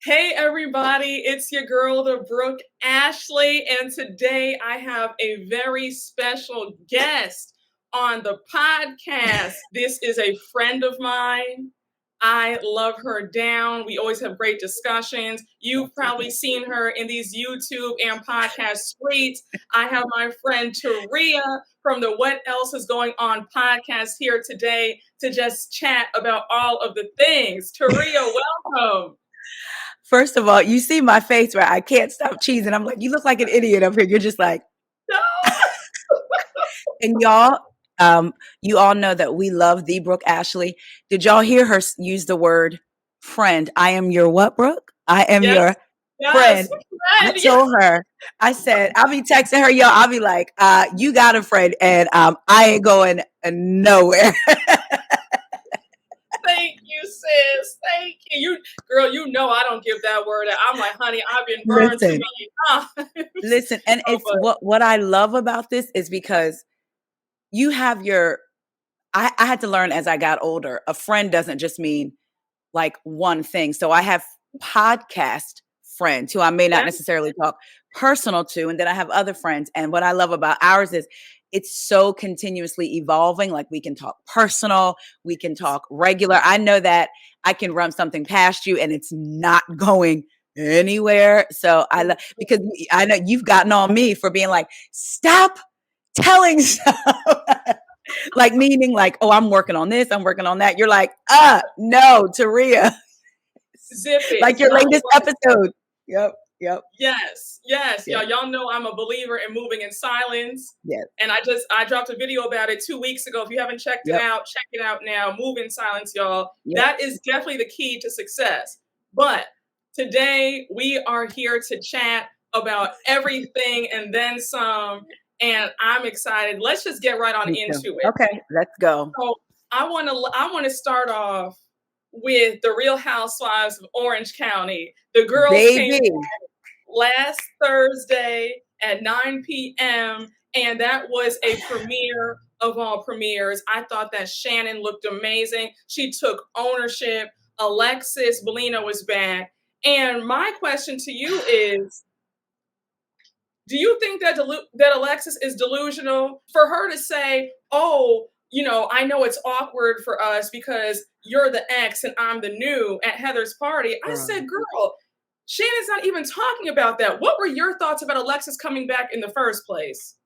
Hey everybody, it's your girl, the Brooke Ashley, and today I have a very special guest on the podcast. This is a friend of mine. I love her down. We always have great discussions. You've probably seen her in these YouTube and podcast streets. I have my friend Taria from the What Else Is Going On podcast here today to just chat about all of the things. Taria, welcome. First of all, you see my face where I can't stop cheesing. I'm like, you look like an idiot up here. You're just like, No. and y'all, you all know that we love the Brooke Ashley. Did y'all hear her use the word friend? I am your what, Brooke? I am your friend. I told her, I said, I'll be texting her, y'all. I'll be like, you got a friend, and I ain't going nowhere. Thank you, sis. Thank you. Girl, you know I don't give that word. I'm like, honey, I've been burned too many times. Listen, and it's what I love about this is because you have I had to learn as I got older, a friend doesn't just mean like one thing. So I have podcast friends who I may not necessarily talk personal to, and then I have other friends. And what I love about ours is it's so continuously evolving. Like we can talk personal, we can talk regular. I know that I can run something past you and it's not going anywhere. So I love, because I know you've gotten on me for being like, stop telling stuff. Like meaning like, oh, I'm working on this, I'm working on that. You're like, no, Taria. Zip it. Like your latest episode. Yep. Yes. Y'all know I'm a believer in moving in silence. Yes. And I dropped a video about it 2 weeks ago. If you haven't checked it out, check it out now. Move in silence, y'all. That is definitely the key to success. But today we are here to chat about everything and then some. And I'm excited. Let's just get right on into it. Okay, let's go. So I want to start off with the Real Housewives of Orange County. The girls came last Thursday at 9 p.m. and that was a premiere of all premieres. I thought that Shannon looked amazing. She took ownership. Alexis Bellino was back. And my question to you is, do you think that Alexis is delusional? For her to say, oh, you know, I know it's awkward for us because you're the ex and I'm the new at Heather's party. I said, girl, Shannon's not even talking about that. What were your thoughts about Alexis coming back in the first place?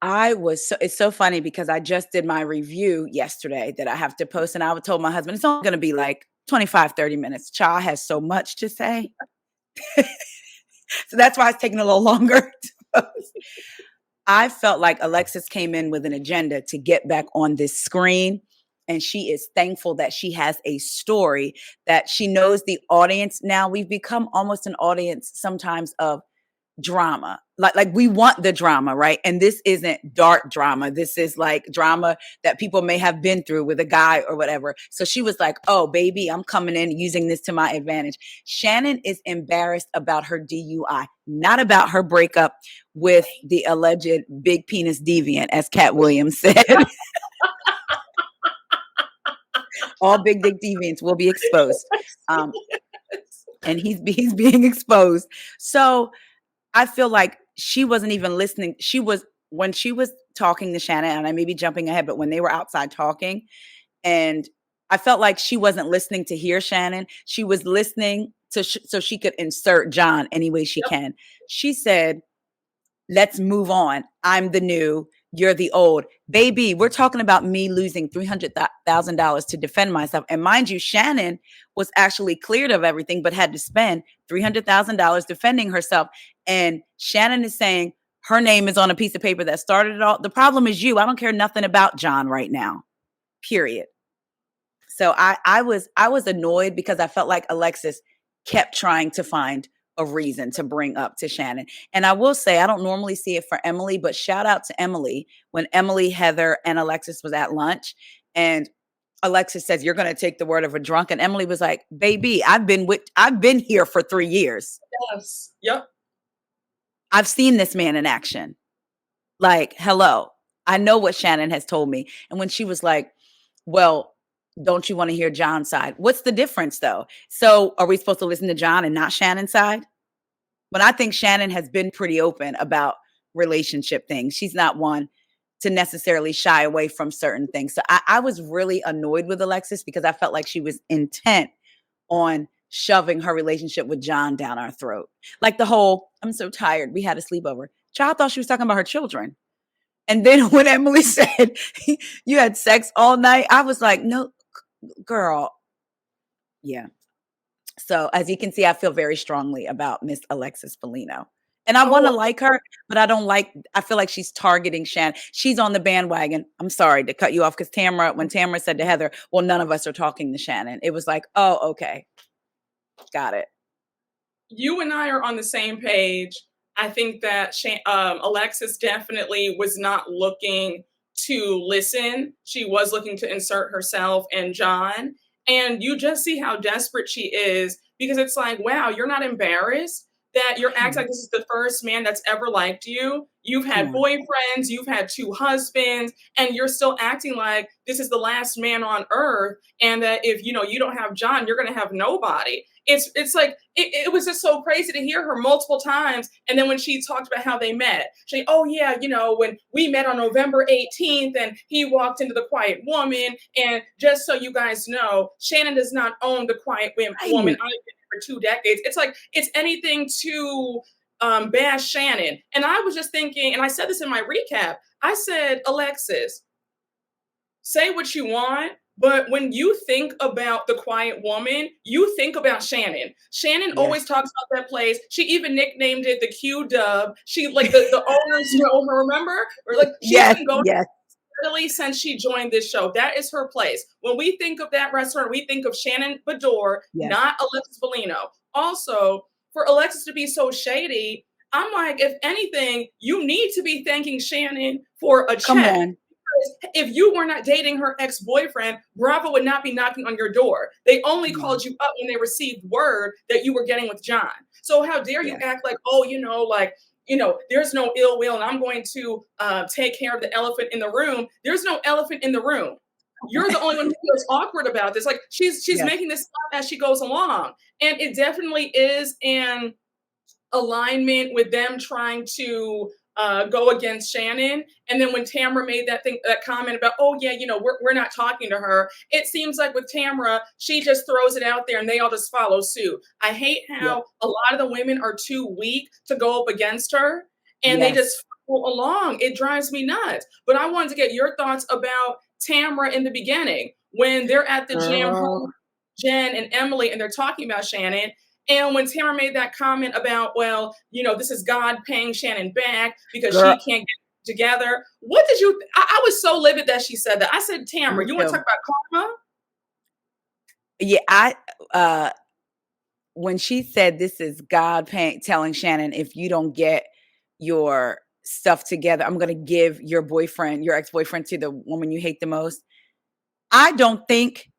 It's so funny because I just did my review yesterday that I have to post, and I told my husband, it's only going to be like 25, 30 minutes. Child has so much to say. So that's why it's taking a little longer to post. I felt like Alexis came in with an agenda to get back on this screen. And she is thankful that she has a story, that she knows the audience. Now we've become almost an audience sometimes of drama. Like we want the drama, right? And this isn't dark drama. This is like drama that people may have been through with a guy or whatever. So she was like, oh, baby, I'm coming in using this to my advantage. Shannon is embarrassed about her DUI, not about her breakup with the alleged big penis deviant, as Cat Williams said. All big dick deviants will be exposed. And he's being exposed. So I feel like she wasn't even listening. When she was talking to Shannon, and I may be jumping ahead, but when they were outside talking, and I felt like she wasn't listening to hear Shannon. She was listening so she could insert John any way she can. She said, let's move on. I'm the new, you're the old. Baby, we're talking about me losing $300,000 to defend myself. And mind you, Shannon was actually cleared of everything, but had to spend $300,000 defending herself. And Shannon is saying her name is on a piece of paper that started it all. The problem is you. I don't care nothing about John right now, period. So I was annoyed because I felt like Alexis kept trying to find a reason to bring up to Shannon. And I will say, I don't normally see it for Emily, but shout out to Emily when Emily, Heather, and Alexis was at lunch. And Alexis says, you're going to take the word of a drunk. And Emily was like, baby, I've been here for 3 years. Yes. Yep. I've seen this man in action. Like, hello, I know what Shannon has told me. And when she was like, well, don't you want to hear John's side? What's the difference though? So are we supposed to listen to John and not Shannon's side? But I think Shannon has been pretty open about relationship things. She's not one to necessarily shy away from certain things. So I was really annoyed with Alexis because I felt like she was intent on shoving her relationship with John down our throat. Like the whole, I'm so tired, we had a sleepover. Child thought she was talking about her children. And then when Emily said, you had sex all night, I was like, no, girl. Yeah. So as you can see, I feel very strongly about Miss Alexis Bellino. And I want to like her, but I feel like she's targeting Shannon. She's on the bandwagon. I'm sorry to cut you off because when Tamara said to Heather, well, none of us are talking to Shannon. It was like, oh, okay. Got it. You and I are on the same page. I think that Alexis definitely was not looking to listen. She was looking to insert herself and John. And you just see how desperate she is because it's like, wow, you're not embarrassed that you're acting like this is the first man that's ever liked you. You've had boyfriends, you've had 2 husbands, and you're still acting like this is the last man on earth. And that if, you don't have John, you're going to have nobody. It's like, it was just so crazy to hear her multiple times. And then when she talked about how they met, oh yeah, when we met on November 18th and he walked into the Quiet Woman. And just so you guys know, Shannon does not own the Quiet Woman. I've been here for 2 decades. It's like, it's anything to bash Shannon. And I was just thinking, and I said this in my recap, I said, Alexis, say what you want, but when you think about the Quiet Woman, you think about Shannon. Shannon always talks about that place. She even nicknamed it the Q Dub. She the owners know her, remember? Or like she's been going really since she joined this show. That is her place. When we think of that restaurant, we think of Shannon Bedore, not Alexis Bellino. Also, for Alexis to be so shady, I'm like, if anything, you need to be thanking Shannon for a check. Come on. If you were not dating her ex-boyfriend, Bravo would not be knocking on your door. They only called you up when they received word that you were getting with John. So how dare you act like, there's no ill will and I'm going to take care of the elephant in the room. There's no elephant in the room. You're the only one who feels awkward about this. Like she's making this up as she goes along. And it definitely is in alignment with them trying to go against Shannon. And then when Tamara made that comment about, we're not talking to her. It seems like with Tamara, she just throws it out there and they all just follow suit. I hate how a lot of the women are too weak to go up against her and they just follow along. It drives me nuts. But I wanted to get your thoughts about Tamara in the beginning when they're at the gym, Jen and Emily, and they're talking about Shannon. And when Tamara made that comment about, this is God paying Shannon back because she can't get together. What did you, I was so livid that she said that. I said, Tamara, you want to talk about karma? Yeah, when she said this is God telling Shannon, if you don't get your stuff together, I'm going to give your ex-boyfriend to the woman you hate the most. I don't think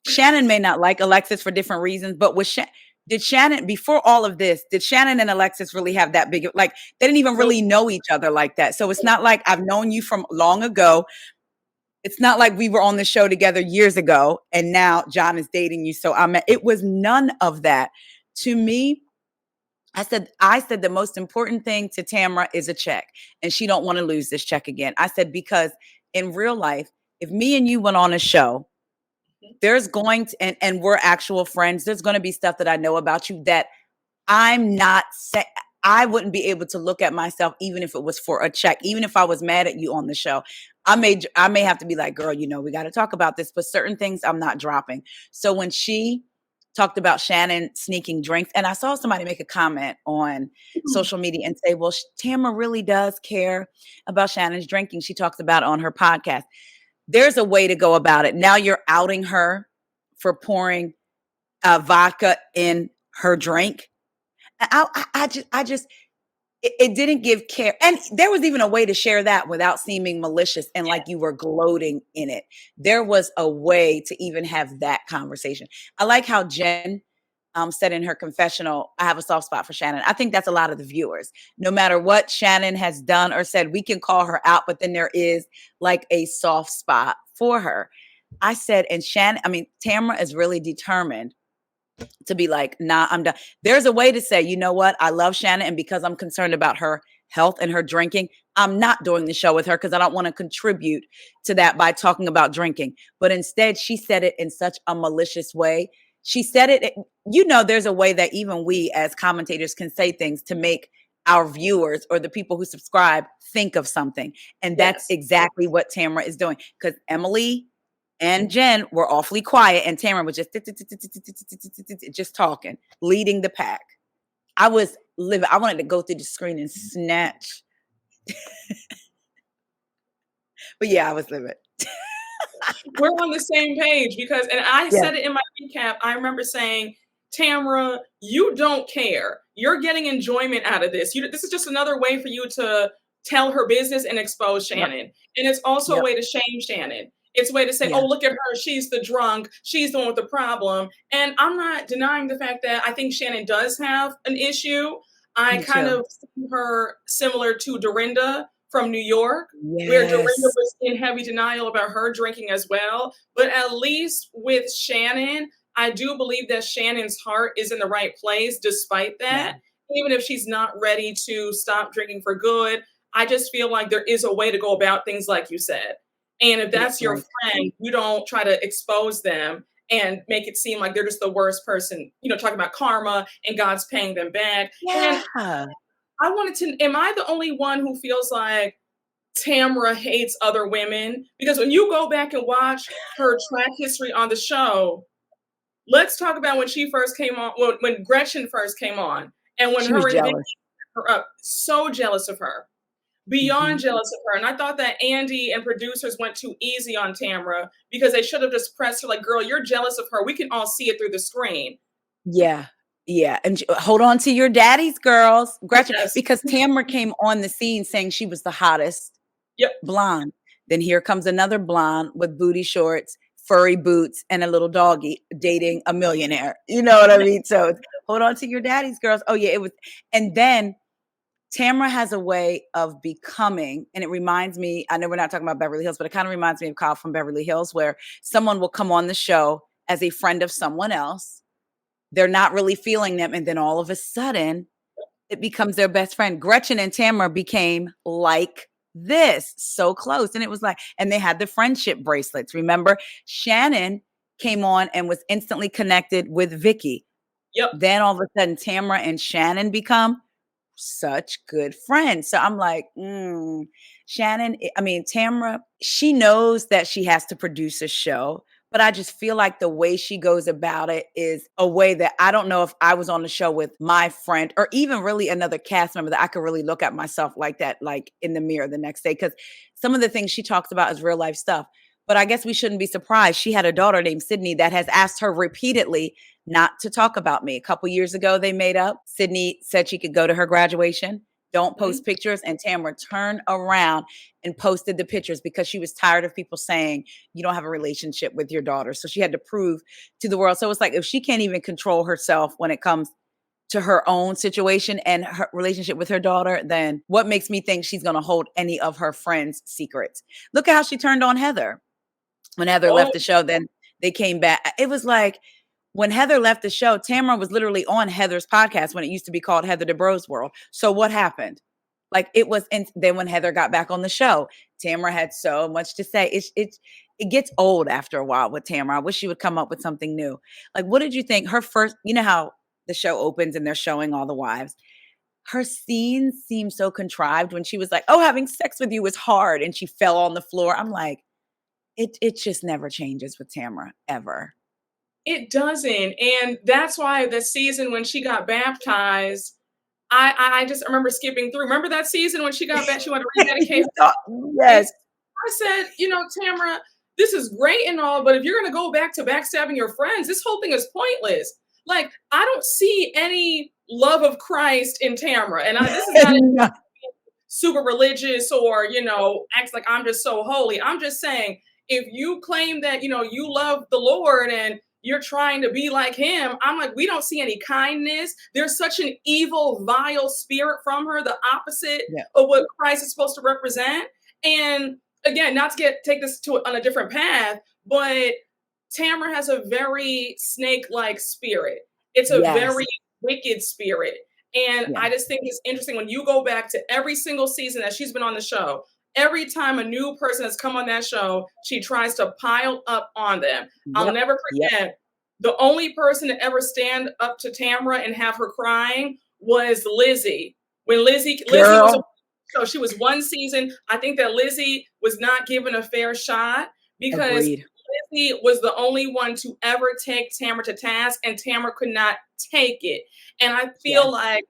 Shannon may not like Alexis for different reasons, but did Shannon, before all of this, did Shannon and Alexis really have that big, they didn't even really know each other like that. So it's not like I've known you from long ago. It's not like we were on the show together years ago and now John is dating you. So it was none of that. To me, I said the most important thing to Tamara is a check and she don't want to lose this check again. I said, because in real life, if me and you went on a show, there's going to, and we're actual friends, there's going to be stuff that I know about you that I'm not I wouldn't be able to look at myself, even if it was for a check, even if I was mad at you on the show. I may have to be like, girl, we got to talk about this, but certain things I'm not dropping. So when she talked about Shannon sneaking drinks, and I saw somebody make a comment on social media and say, well, Tamara really does care about Shannon's drinking. She talks about it on her podcast. There's a way to go about it. Now you're outing her for pouring vodka in her drink. It didn't give care. And there was even a way to share that without seeming malicious and like you were gloating in it. There was a way to even have that conversation. I like how Jen said in her confessional, I have a soft spot for Shannon. I think that's a lot of the viewers. No matter what Shannon has done or said, we can call her out, but then there is like a soft spot for her. I said, and Tamra is really determined to be like, nah, I'm done. There's a way to say, you know what? I love Shannon. And because I'm concerned about her health and her drinking, I'm not doing the show with her because I don't want to contribute to that by talking about drinking. But instead, she said it in such a malicious way. She said it, there's a way that even we as commentators can say things to make our viewers or the people who subscribe think of something. And that's exactly what Tamra is doing. Because Emily and Jen were awfully quiet, and Tamara was just talking, leading the pack. I was living. I wanted to go through the screen and snatch. But yeah, I was living. We're on the same page because, and I said it in my recap. I remember saying, Tamra, you don't care. You're getting enjoyment out of this. This is just another way for you to tell her business and expose Shannon. And it's also a way to shame Shannon. It's a way to say, oh, look at her. She's the drunk. She's the one with the problem. And I'm not denying the fact that I think Shannon does have an issue. I kind of see her similar to Dorinda from New York, where Dorinda was in heavy denial about her drinking as well. But at least with Shannon, I do believe that Shannon's heart is in the right place despite that. Even if she's not ready to stop drinking for good, I just feel like there is a way to go about things like you said. And if that's your friend, you don't try to expose them and make it seem like they're just the worst person, talking about karma and God's paying them back. Yeah. And I wanted to, am I the only one who feels like Tamra hates other women? Because when you go back and watch her track history on the show, let's talk about when she first came on, when Gretchen first came on, and when her and Vicky were up, so jealous of her. Beyond jealous of her. And I thought that Andy and producers went too easy on Tamra because they should have just pressed her like, girl, you're jealous of her. We can all see it through the screen. Yeah. Yeah. And hold on to your daddies, girls. Gretchen, because Tamra came on the scene saying she was the hottest blonde. Then here comes another blonde with booty shorts, furry boots, and a little doggy dating a millionaire. You know what I mean? So hold on to your daddies, girls. Oh, yeah. It was. And then Tamra has a way of becoming, and it reminds me, I know we're not talking about Beverly Hills, but it kind of reminds me of Kyle from Beverly Hills, where someone will come on the show as a friend of someone else. They're not really feeling them. And then all of a sudden, it becomes their best friend. Gretchen and Tamra became like this, so close. And it was like, and they had the friendship bracelets. Remember, Shannon came on and was instantly connected with Vicky. Then all of a sudden, Tamra and Shannon become such good friends. So I'm like, Shannon, Tamra, she knows that she has to produce a show, but I just feel like the way she goes about it is a way that I don't know if I was on the show with my friend or even really another cast member that I could really look at myself like that, like in the mirror the next day. Because some of the things she talks about is real life stuff. But I guess we shouldn't be surprised. She had a daughter named Sydney that has asked her repeatedly not to talk about me. A couple years ago, they made up. Sydney said she could go to her graduation. Don't post pictures. And Tamra turned around and posted the pictures because she was tired of people saying you don't have a relationship with your daughter. So she had to prove to the world. So it's like, if she can't even control herself when it comes to her own situation and her relationship with her daughter, then what makes me think she's going to hold any of her friends' secrets? Look at how she turned on Heather. When Heather left the show, then they came back. It was like when Heather left the show, Tamra was literally on Heather's podcast when it used to be called Heather DeBro's World. So what happened? Like it was, and then when Heather got back on the show, Tamra had so much to say. It gets old after a while with Tamra. I wish she would come up with something new. Like, what did you think? Her first, you know how the show opens and they're showing all the wives. Her scenes seem so contrived when she was like, oh, having sex with you is hard. And she fell on the floor. I'm like, it just never changes with Tamra, ever. It doesn't. And that's why the season when she got baptized, I just remember skipping through. Remember that season when she got back, she wanted to rededicate? Yes. I said, Tamra, this is great and all, but if you're going to go back to backstabbing your friends, this whole thing is pointless. Like, I don't see any love of Christ in Tamra. And this is not super religious or, acts like I'm just so holy. I'm just saying, if you claim that, you love the Lord and you're trying to be like him, I'm like, we don't see any kindness. There's such an evil, vile spirit from her, the opposite of what Christ is supposed to represent. And again, not to take this on a different path, but Tamara has a very snake-like spirit. It's a Yes. very wicked spirit. And Yeah. I just think it's interesting when you go back to every single season that she's been on the show, every time a new person has come on that show, she tries to pile up on them. I'll Yep. never Yep. forget the only person to ever stand up to Tamara and have her crying was Lizzie. When Lizzie was Girl. so she was one season. I think that Lizzie was not given a fair shot because Agreed. Lizzie was the only one to ever take Tamara to task, and Tamara could not take it. And I feel Yes.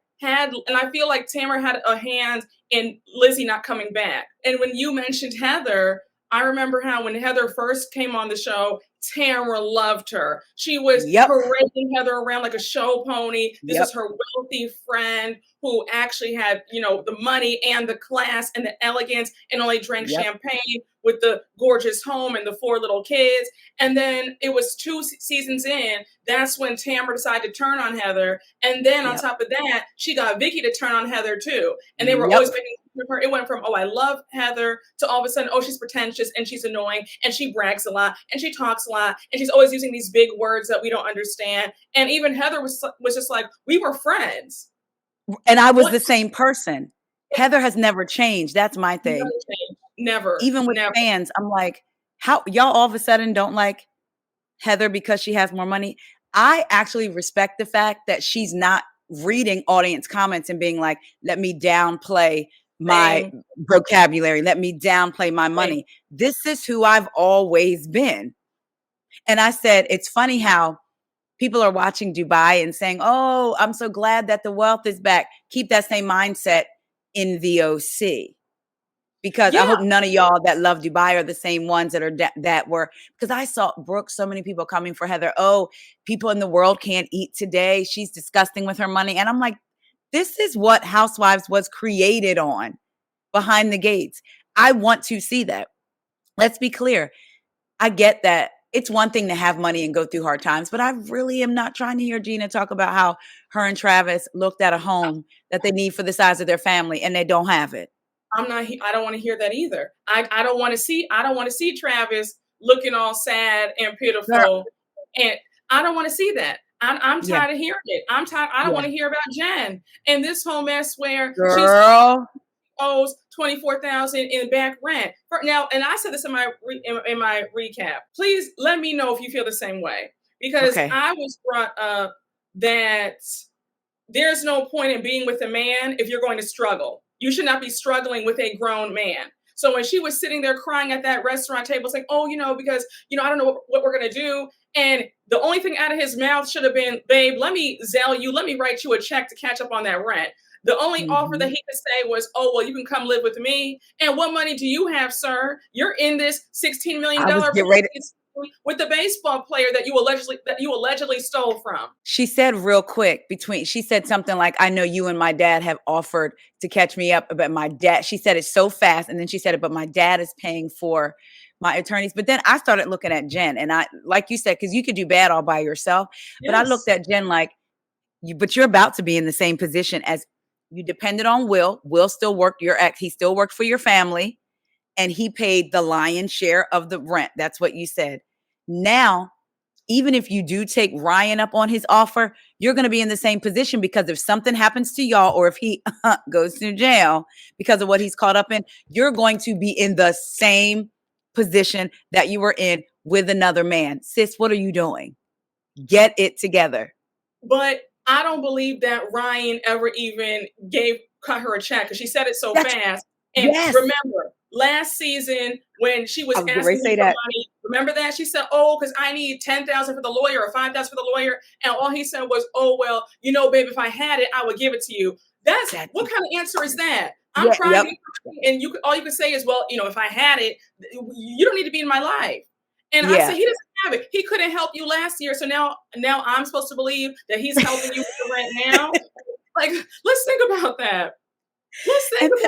like Tamara had a hand in Lizzie not coming back. And when you mentioned Heather, I remember how when Heather first came on the show, Tamara loved her. She was Yep. parading Heather around like a show pony. This Yep. is her wealthy friend who actually had, the money and the class and the elegance and only drank Yep. champagne with the gorgeous home and the 4 little kids. And then it was 2 seasons in, that's when Tamara decided to turn on Heather. And then on Yep. top of that, she got Vicky to turn on Heather too. And they were Yep. always making fun of her. It went from, oh, I love Heather to all of a sudden, oh, she's pretentious and she's annoying and she brags a lot and she talks a lot and she's always using these big words that we don't understand. And even Heather was just like, we were friends. And I was What? the same person. Heather has never changed. That's my thing. Never. Even with Never. fans, I'm like, how y'all all of a sudden don't like Heather because she has more money? I actually respect the fact that she's not reading audience comments and being like, let me downplay my vocabulary. Let me downplay my money. This is who I've always been. And I said, it's funny how people are watching Dubai and saying, oh, I'm so glad that the wealth is back. Keep that same mindset in the OC. Because I hope none of y'all that love Dubai are the same ones that are that were, because I saw Brooke, so many people coming for Heather. Oh, people in the world can't eat today. She's disgusting with her money. And I'm like, this is what Housewives was created on, behind the gates. I want to see that. Let's be clear. I get that. It's one thing to have money and go through hard times, but I really am not trying to hear Gina talk about how her and Travis looked at a home that they need for the size of their family and they don't have it. I don't want to hear that either. I don't want to see Travis looking all sad and pitiful. Girl. And I don't want to see that. I'm tired of hearing it. I'm tired. I don't want to hear about Jen and this whole mess where she owes $24,000 in back rent. Now, and I said this in my recap. Please let me know if you feel the same way, because I was brought up that there's no point in being with a man if you're going to struggle. You should not be struggling with a grown man. So when she was sitting there crying at that restaurant table saying, oh, because, I don't know what we're going to do. And the only thing out of his mouth should have been, babe, let me Zelle you. Let me write you a check to catch up on that rent. The only offer that he could say was, oh, well, you can come live with me. And what money do you have, sir? You're in this $16 million with the baseball player that you allegedly stole from. She said real quick she said something like, I know you and my dad have offered to catch me up, but my dad, she said it so fast. And then she said it, but my dad is paying for my attorneys. But then I started looking at Jen, and I, like you said, because you could do bad all by yourself. Yes. But I looked at Jen like, but you're about to be in the same position as you depended on Will. Will still worked he still worked for your family, and he paid the lion's share of the rent. That's what you said. Now, even if you do take Ryan up on his offer, you're going to be in the same position, because if something happens to y'all, or if he goes to jail because of what he's caught up in, you're going to be in the same position that you were in with another man. Sis, what are you doing? Get it together. But I don't believe that Ryan ever even cut her a check, because she said it so fast. And remember, last season when she was asking him for money, remember that? She said, oh, because I need $10,000 for the lawyer or $5,000 for the lawyer. And all he said was, oh, well, babe, if I had it, I would give it to you. What kind of answer is that? I'm trying to, and all you can say is, well, if I had it, you don't need to be in my life. And I said, he doesn't have it. He couldn't help you last year. So now I'm supposed to believe that he's helping you with the rent now. Like, let's think about that.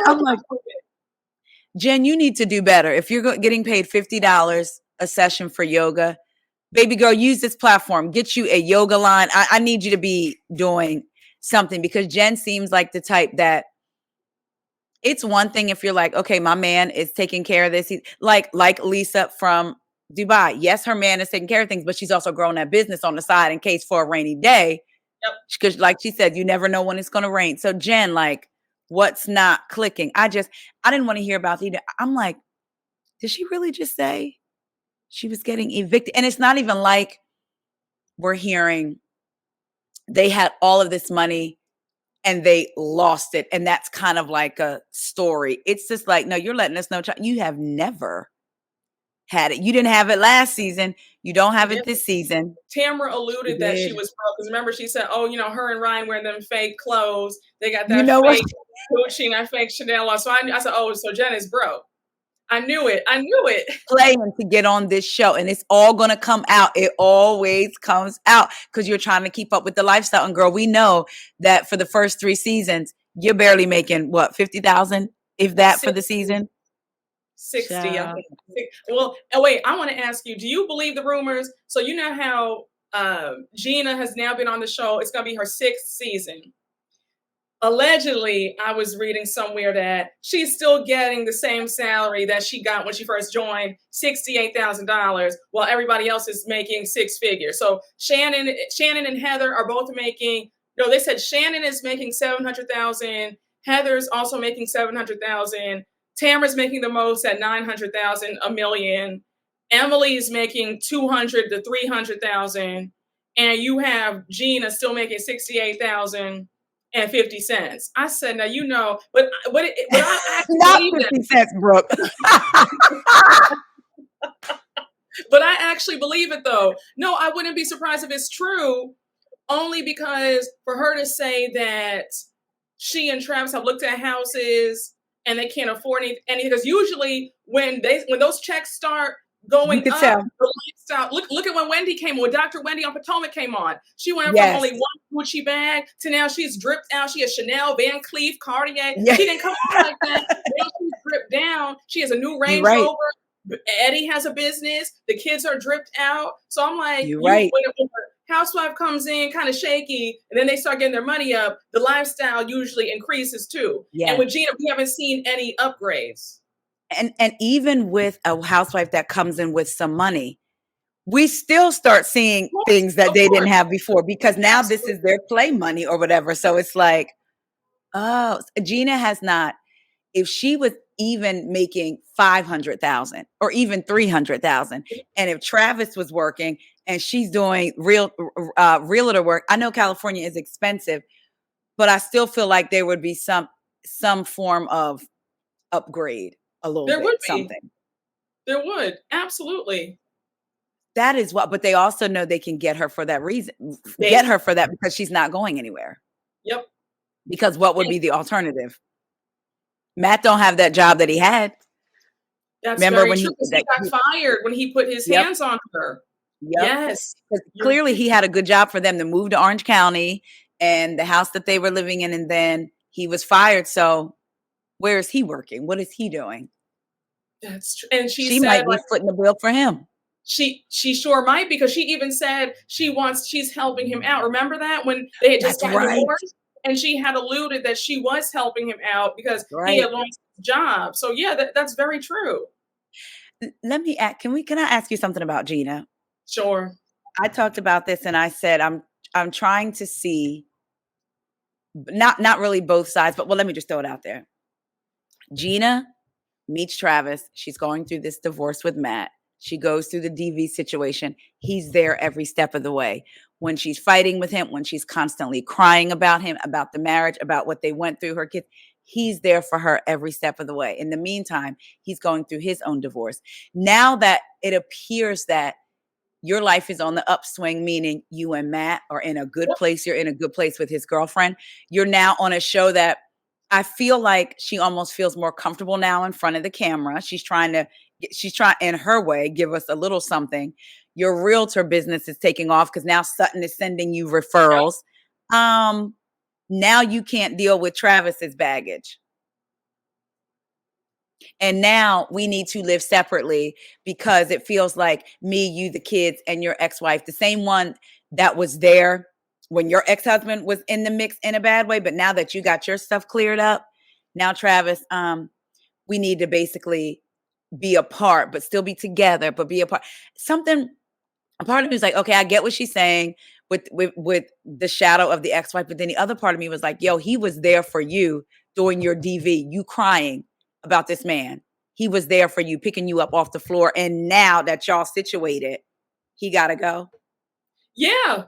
I'm like, Jen, you need to do better. If you're getting paid $50 a session for yoga, baby girl, use this platform. Get you a yoga line. I need you to be doing something, because Jen seems like the type that, it's one thing if you're like, okay, my man is taking care of this. Like Lisa from Dubai. Yes, her man is taking care of things, but she's also growing that business on the side in case for a rainy day. Yep. Because like she said, you never know when it's going to rain. So Jen, like, what's not clicking? I didn't want to hear about it. I'm like, did she really just say she was getting evicted? And it's not even like we're hearing they had all of this money and they lost it. And that's kind of like a story. It's just like, no, you're letting us know you have never had it. You didn't have it last season. You don't have it this season. Tamara alluded that she was broke. Because remember, she said, oh, you know, her and Ryan wearing them fake clothes. They got that fake Gucci and that fake Chanel on. So I said, oh, so Jen is broke. I knew it. Playing to get on this show, and it's all going to come out. It always comes out because you're trying to keep up with the lifestyle. And girl, we know that for the first 3 seasons, you're barely making what, 50,000, if that 60, for the season. 60. I think. Well, wait, I want to ask you, do you believe the rumors? So you know how Gina has now been on the show. It's going to be her 6th season. Allegedly, I was reading somewhere that she's still getting the same salary that she got when she first joined, $68,000, while everybody else is making 6 figures. So Shannon and Heather are both making. No, they said Shannon is making $700,000. Heather's also making $700,000. Tamara's making the most at $900,000, $1 million. Emily's making $200,000 to $300,000, and you have Gina still making $68,000. And 50 cents. I said, now you know, but I actually not 50 cents, Brooke. But I actually believe it though. No, I wouldn't be surprised if it's true, only because for her to say that she and Travis have looked at houses and they can't afford anything, because usually when those checks start going up, the lifestyle. Look at when Wendy came on, when Dr. Wendy on Potomac came on. She went from only one Gucci bag to now she's dripped out. She has Chanel, Van Cleef, Cartier. Yes. She didn't come on like that. Now she's dripped down. She has a new Range Rover. Eddie has a business. The kids are dripped out. So I'm like, when a housewife comes in kind of shaky and then they start getting their money up, the lifestyle usually increases too. Yeah. And with Gina, we haven't seen any upgrades. And even with a housewife that comes in with some money, we still start seeing things that they didn't have before, because now this is their play money or whatever. So it's like, oh, Gina has not, if she was even making 500,000 or even 300,000, and if Travis was working and she's doing realtor work, I know California is expensive, but I still feel like there would be some form of upgrade. A little bit, would be something. There would, absolutely. That is what, but they also know they can get her for that reason. Get her for that because she's not going anywhere. Yep. Because what would be the alternative? Matt don't have that job that he had. That's remember when true, he got fired when he put his hands on her. Yep. Yes. Clearly he had a good job for them to move to Orange County and the house that they were living in, and then he was fired. So where is he working? What is he doing? That's true. And she said, might be footing the bill for him. She sure might, because she even said she's helping him out. Remember that when they had just gotten divorced, and she had alluded that she was helping him out because he had lost his job. So yeah, that's very true. Let me ask, can I ask you something about Gina? Sure. I talked about this and I said I'm trying to see, not really both sides, but let me just throw it out there. Gina meets Travis. She's going through this divorce with Matt. She goes through the DV situation. He's there every step of the way. When she's fighting with him, when she's constantly crying about him, about the marriage, about what they went through, her kids, he's there for her every step of the way. In the meantime, he's going through his own divorce. Now that it appears that your life is on the upswing, meaning you and Matt are in a good place. You're in a good place with his girlfriend. You're now on a show that I feel like she almost feels more comfortable now in front of the camera. She's trying in her way, give us a little something. Your realtor business is taking off because now Sutton is sending you referrals. Now you can't deal with Travis's baggage. And now we need to live separately because it feels like me, you, the kids, and your ex-wife, the same one that was there when your ex-husband was in the mix in a bad way, but now that you got your stuff cleared up, now Travis, we need to basically be apart, but still be together, but be apart. Something, a part of me was like, okay, I get what she's saying with the shadow of the ex-wife, but then the other part of me was like, yo, he was there for you during your DV, you crying about this man. He was there for you, picking you up off the floor, and now that y'all situated, he gotta go. Yeah.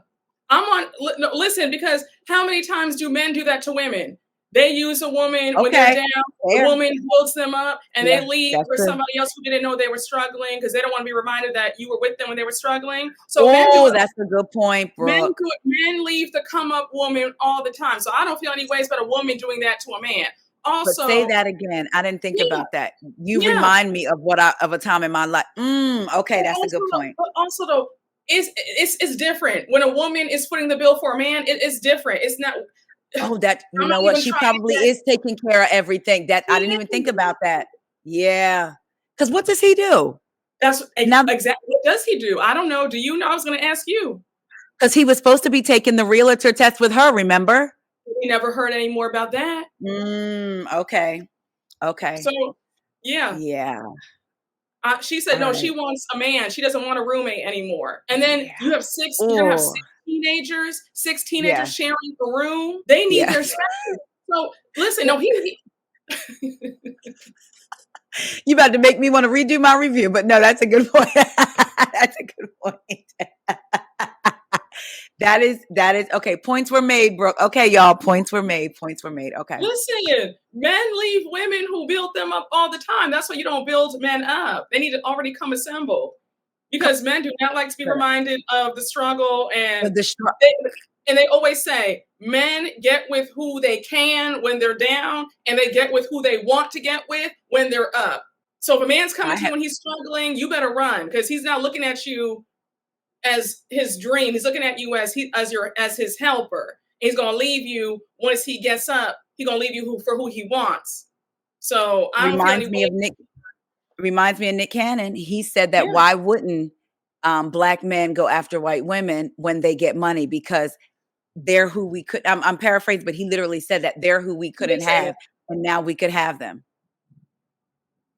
I'm on, listen, because how many times do men do that to women? They use a woman when they're down, the woman builds them up, and they leave for somebody else who didn't know they were struggling because they don't want to be reminded that you were with them when they were struggling. So that's a good point, Brooke. Men leave the come up woman all the time. So I don't feel any ways about a woman doing that to a man. Also, but say that again. I didn't think about that. You remind me of of a time in my life. Okay, that's a good point. But also though, it's different when a woman is footing the bill for a man. It's different. It's not. Oh, that you know what? She probably is taking care of everything. That I didn't even think about that. Yeah, because what does he do? That's exactly what does he do? I don't know. Do you know? I was going to ask you. Because he was supposed to be taking the realtor test with her. Remember? We never heard any more about that. Okay. So, yeah. She said no. She wants a man. She doesn't want a roommate anymore. And then you have you're gonna have six teenagers sharing a room. They need their space. So listen, no, he you about to make me want to redo my review, but no, that's a good point. That's a good point. That is okay. Points were made, Brooke. Okay, y'all. Points were made. Okay. Listen, men leave women who build them up all the time. That's why you don't build men up. They need to already come assembled. Because men do not like to be reminded of the struggle, and they always say men get with who they can when they're down, and they get with who they want to get with when they're up. So if a man's coming to you when he's struggling, you better run because he's not looking at you as his dream. He's looking at you as his helper. He's gonna leave you once he gets up. He's gonna leave you for who he wants. So I reminds me of Nick Cannon. He said that why wouldn't Black men go after white women when they get money? Because they're who we could. I'm paraphrasing, but he literally said that they're who we couldn't have, and now we could have them.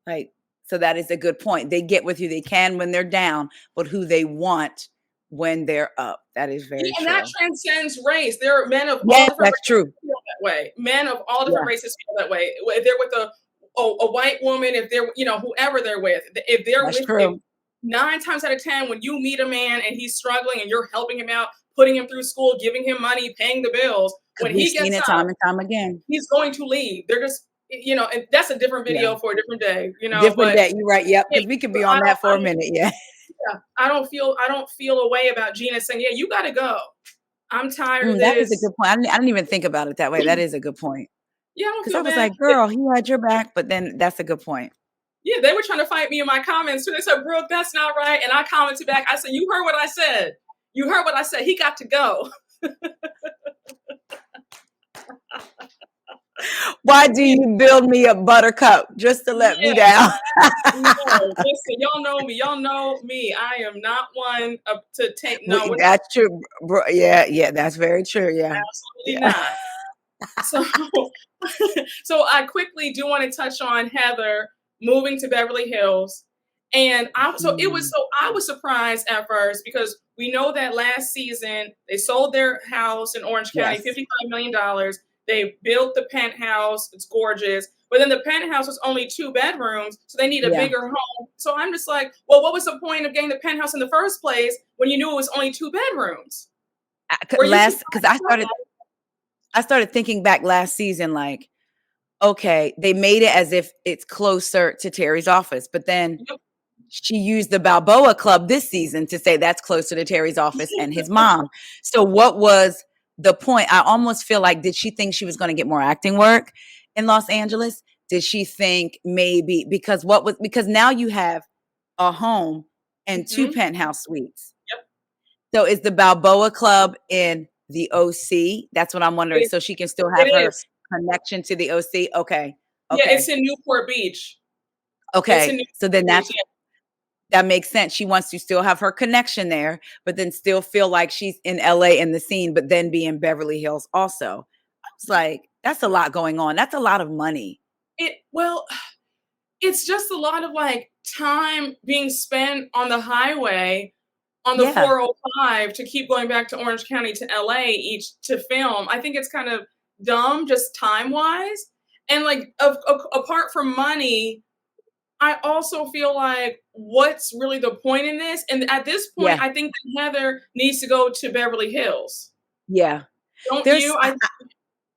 Right. So that is a good point. They get with who they can when they're down, but who they want when they're up. That is very true. And that transcends race. There are men of all different races feel that way. Men of all different races feel that way. If they're with a white woman, if they're, whoever they're with, if they're with you, 9 times out of 10, when you meet a man and he's struggling and you're helping him out, putting him through school, giving him money, paying the bills, when he gets up, time and time again, he's going to leave. They're just, and that's a different video for a different day, Different day. You're right. Yep. Because we could be on that for a minute. Yeah. Yeah. I don't feel a way about Gina saying, yeah, you got to go. I'm tired of this. That is a good point. I didn't even think about it that way. That is a good point. Yeah. Because I was like, girl, he had your back, but then that's a good point. Yeah, they were trying to fight me in my comments. So they said, Brooke, that's not right. And I commented back. I said, you heard what I said. You heard what I said. He got to go. Why do you build me a buttercup just to let me down? No, listen, y'all know me. Y'all know me. I am not one to take no. That's true, bro. Yeah, that's very true. Yeah, absolutely not. So I quickly do want to touch on Heather moving to Beverly Hills, and I was surprised at first because we know that last season they sold their house in Orange County, $55 million. They built the penthouse. It's gorgeous. But then the penthouse was only 2 bedrooms. So they need a bigger home. So I'm just like, well, what was the point of getting the penthouse in the first place when you knew it was only 2 bedrooms? Because I started thinking back last season, like, okay, they made it as if it's closer to Terry's office. But then she used the Balboa Club this season to say that's closer to Terry's office and his mom. So what was the point? I almost feel like, did she think she was going to get more acting work in Los Angeles? Did she think maybe because now you have a home and 2 penthouse suites. Yep. So is the Balboa Club in the OC? That's what I'm wondering. So she can still have her connection to the OC. Okay. Yeah, it's in Newport Beach. Okay. So then that makes sense. She wants to still have her connection there, but then still feel like she's in LA in the scene, but then be in Beverly Hills also. I was like, that's a lot going on. That's a lot of money. It's just a lot of like, time being spent on the highway on the Yeah. 405 to keep going back to Orange County to LA each to film. I think it's kind of dumb just time-wise. And like apart from money, I also feel like what's really the point in this? And at this point, Yeah. I think that Heather needs to go to Beverly Hills. Yeah. Don't There's you?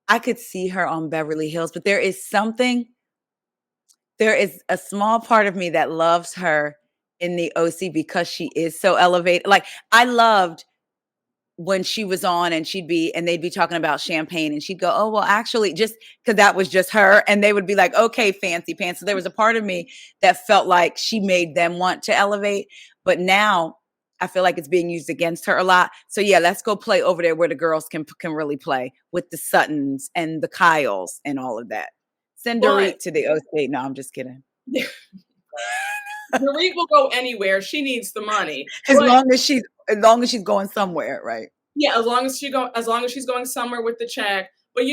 I could see her on Beverly Hills, but there is a small part of me that loves her in the OC because she is so elevated. Like, I loved when she was on and they'd be talking about champagne and she'd go, "Oh, well, actually," just because that was just her. And they would be like, "Okay, fancy pants." So there was a part of me that felt like she made them want to elevate. But now I feel like it's being used against her a lot. So yeah, let's go play over there where the girls can really play with the Suttons and the Kyles and all of that. Send Dorit to the OC. No, I'm just kidding. Dorit will go anywhere. She needs the money. As long as she's going somewhere, right? Yeah, as long as she's going somewhere with the check. But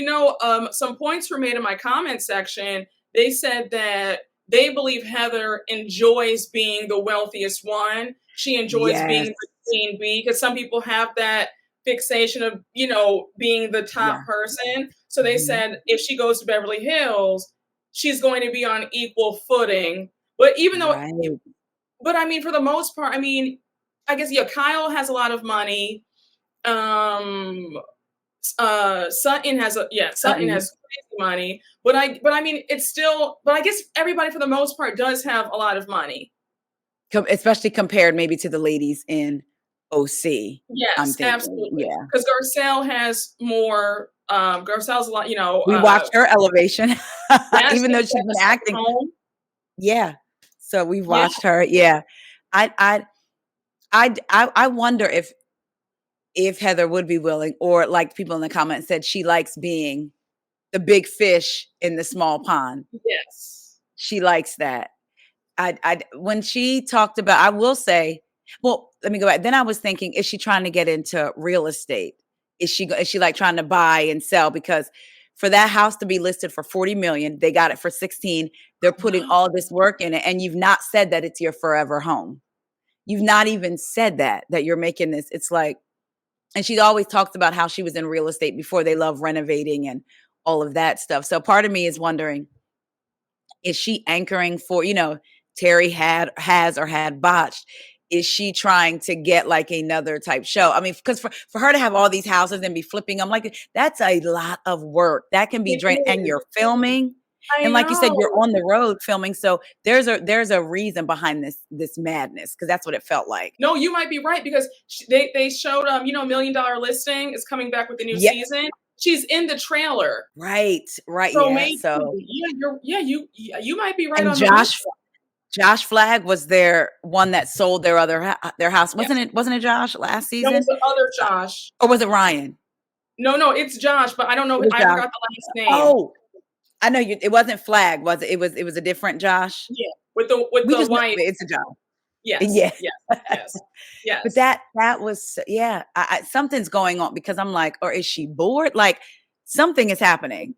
some points were made in my comment section. They said that they believe Heather enjoys being the wealthiest one. She enjoys being the queen bee because some people have that fixation of, being the top person. So they said if she goes to Beverly Hills, she's going to be on equal footing. But but I mean, for the most part, I mean, I guess, Kyle has a lot of money. Sutton has crazy money, but I mean, it's still, but I guess everybody for the most part does have a lot of money. Especially compared maybe to the ladies in OC. Yes, absolutely. Yeah. Because Garcelle has more, Garcelle's a lot, we watched her elevation, even though she's been acting. Yeah. So we watched her. Yeah. I wonder if Heather would be willing, or like people in the comments said, she likes being the big fish in the small pond. Yes. She likes that. When she talked about, I will say, well, let me go back. Then I was thinking, is she trying to get into real estate? Is she like trying to buy and sell? Because for that house to be listed for 40 million, they got it for 16. They're putting all this work in it. And you've not said that it's your forever home. You've not even said that you're making this. It's like, and she always talks about how she was in real estate before. They love renovating and all of that stuff. So part of me is wondering, is she anchoring for, Terry has botched? Is she trying to get like another type show? I mean, because for her to have all these houses and be flipping, I'm like, that's a lot of work. That can be draining. And you're filming. And like you said, you're on the road filming. So there's a reason behind this madness, because that's what it felt like. No, you might be right, because they showed $1 Million Listing is coming back with the new season. She's in the trailer. Right. So maybe, you might be right. And Josh Flagg was their one that sold their house. Wasn't it Josh last season? No, it was the other Josh. Or was it Ryan? No, it's Josh, but I don't know. I forgot the last name. Oh, I know it wasn't Flagg, was it? It was a different Josh. Yeah, with the white. It's a Josh. Yes. But that was something's going on, because I'm like, or is she bored? Like, something is happening.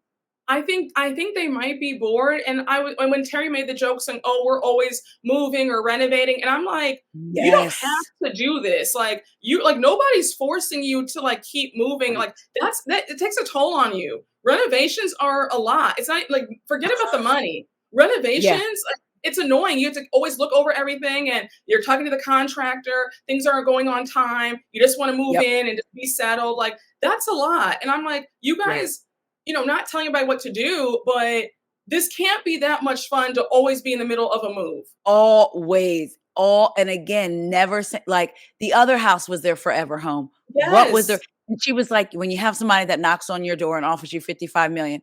I think they might be bored. And when Terry made the joke saying, "Oh, we're always moving or renovating," and I'm like, you don't have to do this. Like, nobody's forcing you to like keep moving. Like, it takes a toll on you. Renovations are a lot. It's not like, forget about the money. Renovations, it's annoying. You have to always look over everything, and you're talking to the contractor. Things aren't going on time. You just want to move in and just be settled. Like, that's a lot. And I'm like, you guys, not telling anybody what to do, but this can't be that much fun to always be in the middle of a move. Always. And again, never like the other house was their forever home. Yes. What was there? And she was like, when you have somebody that knocks on your door and offers you 55 million,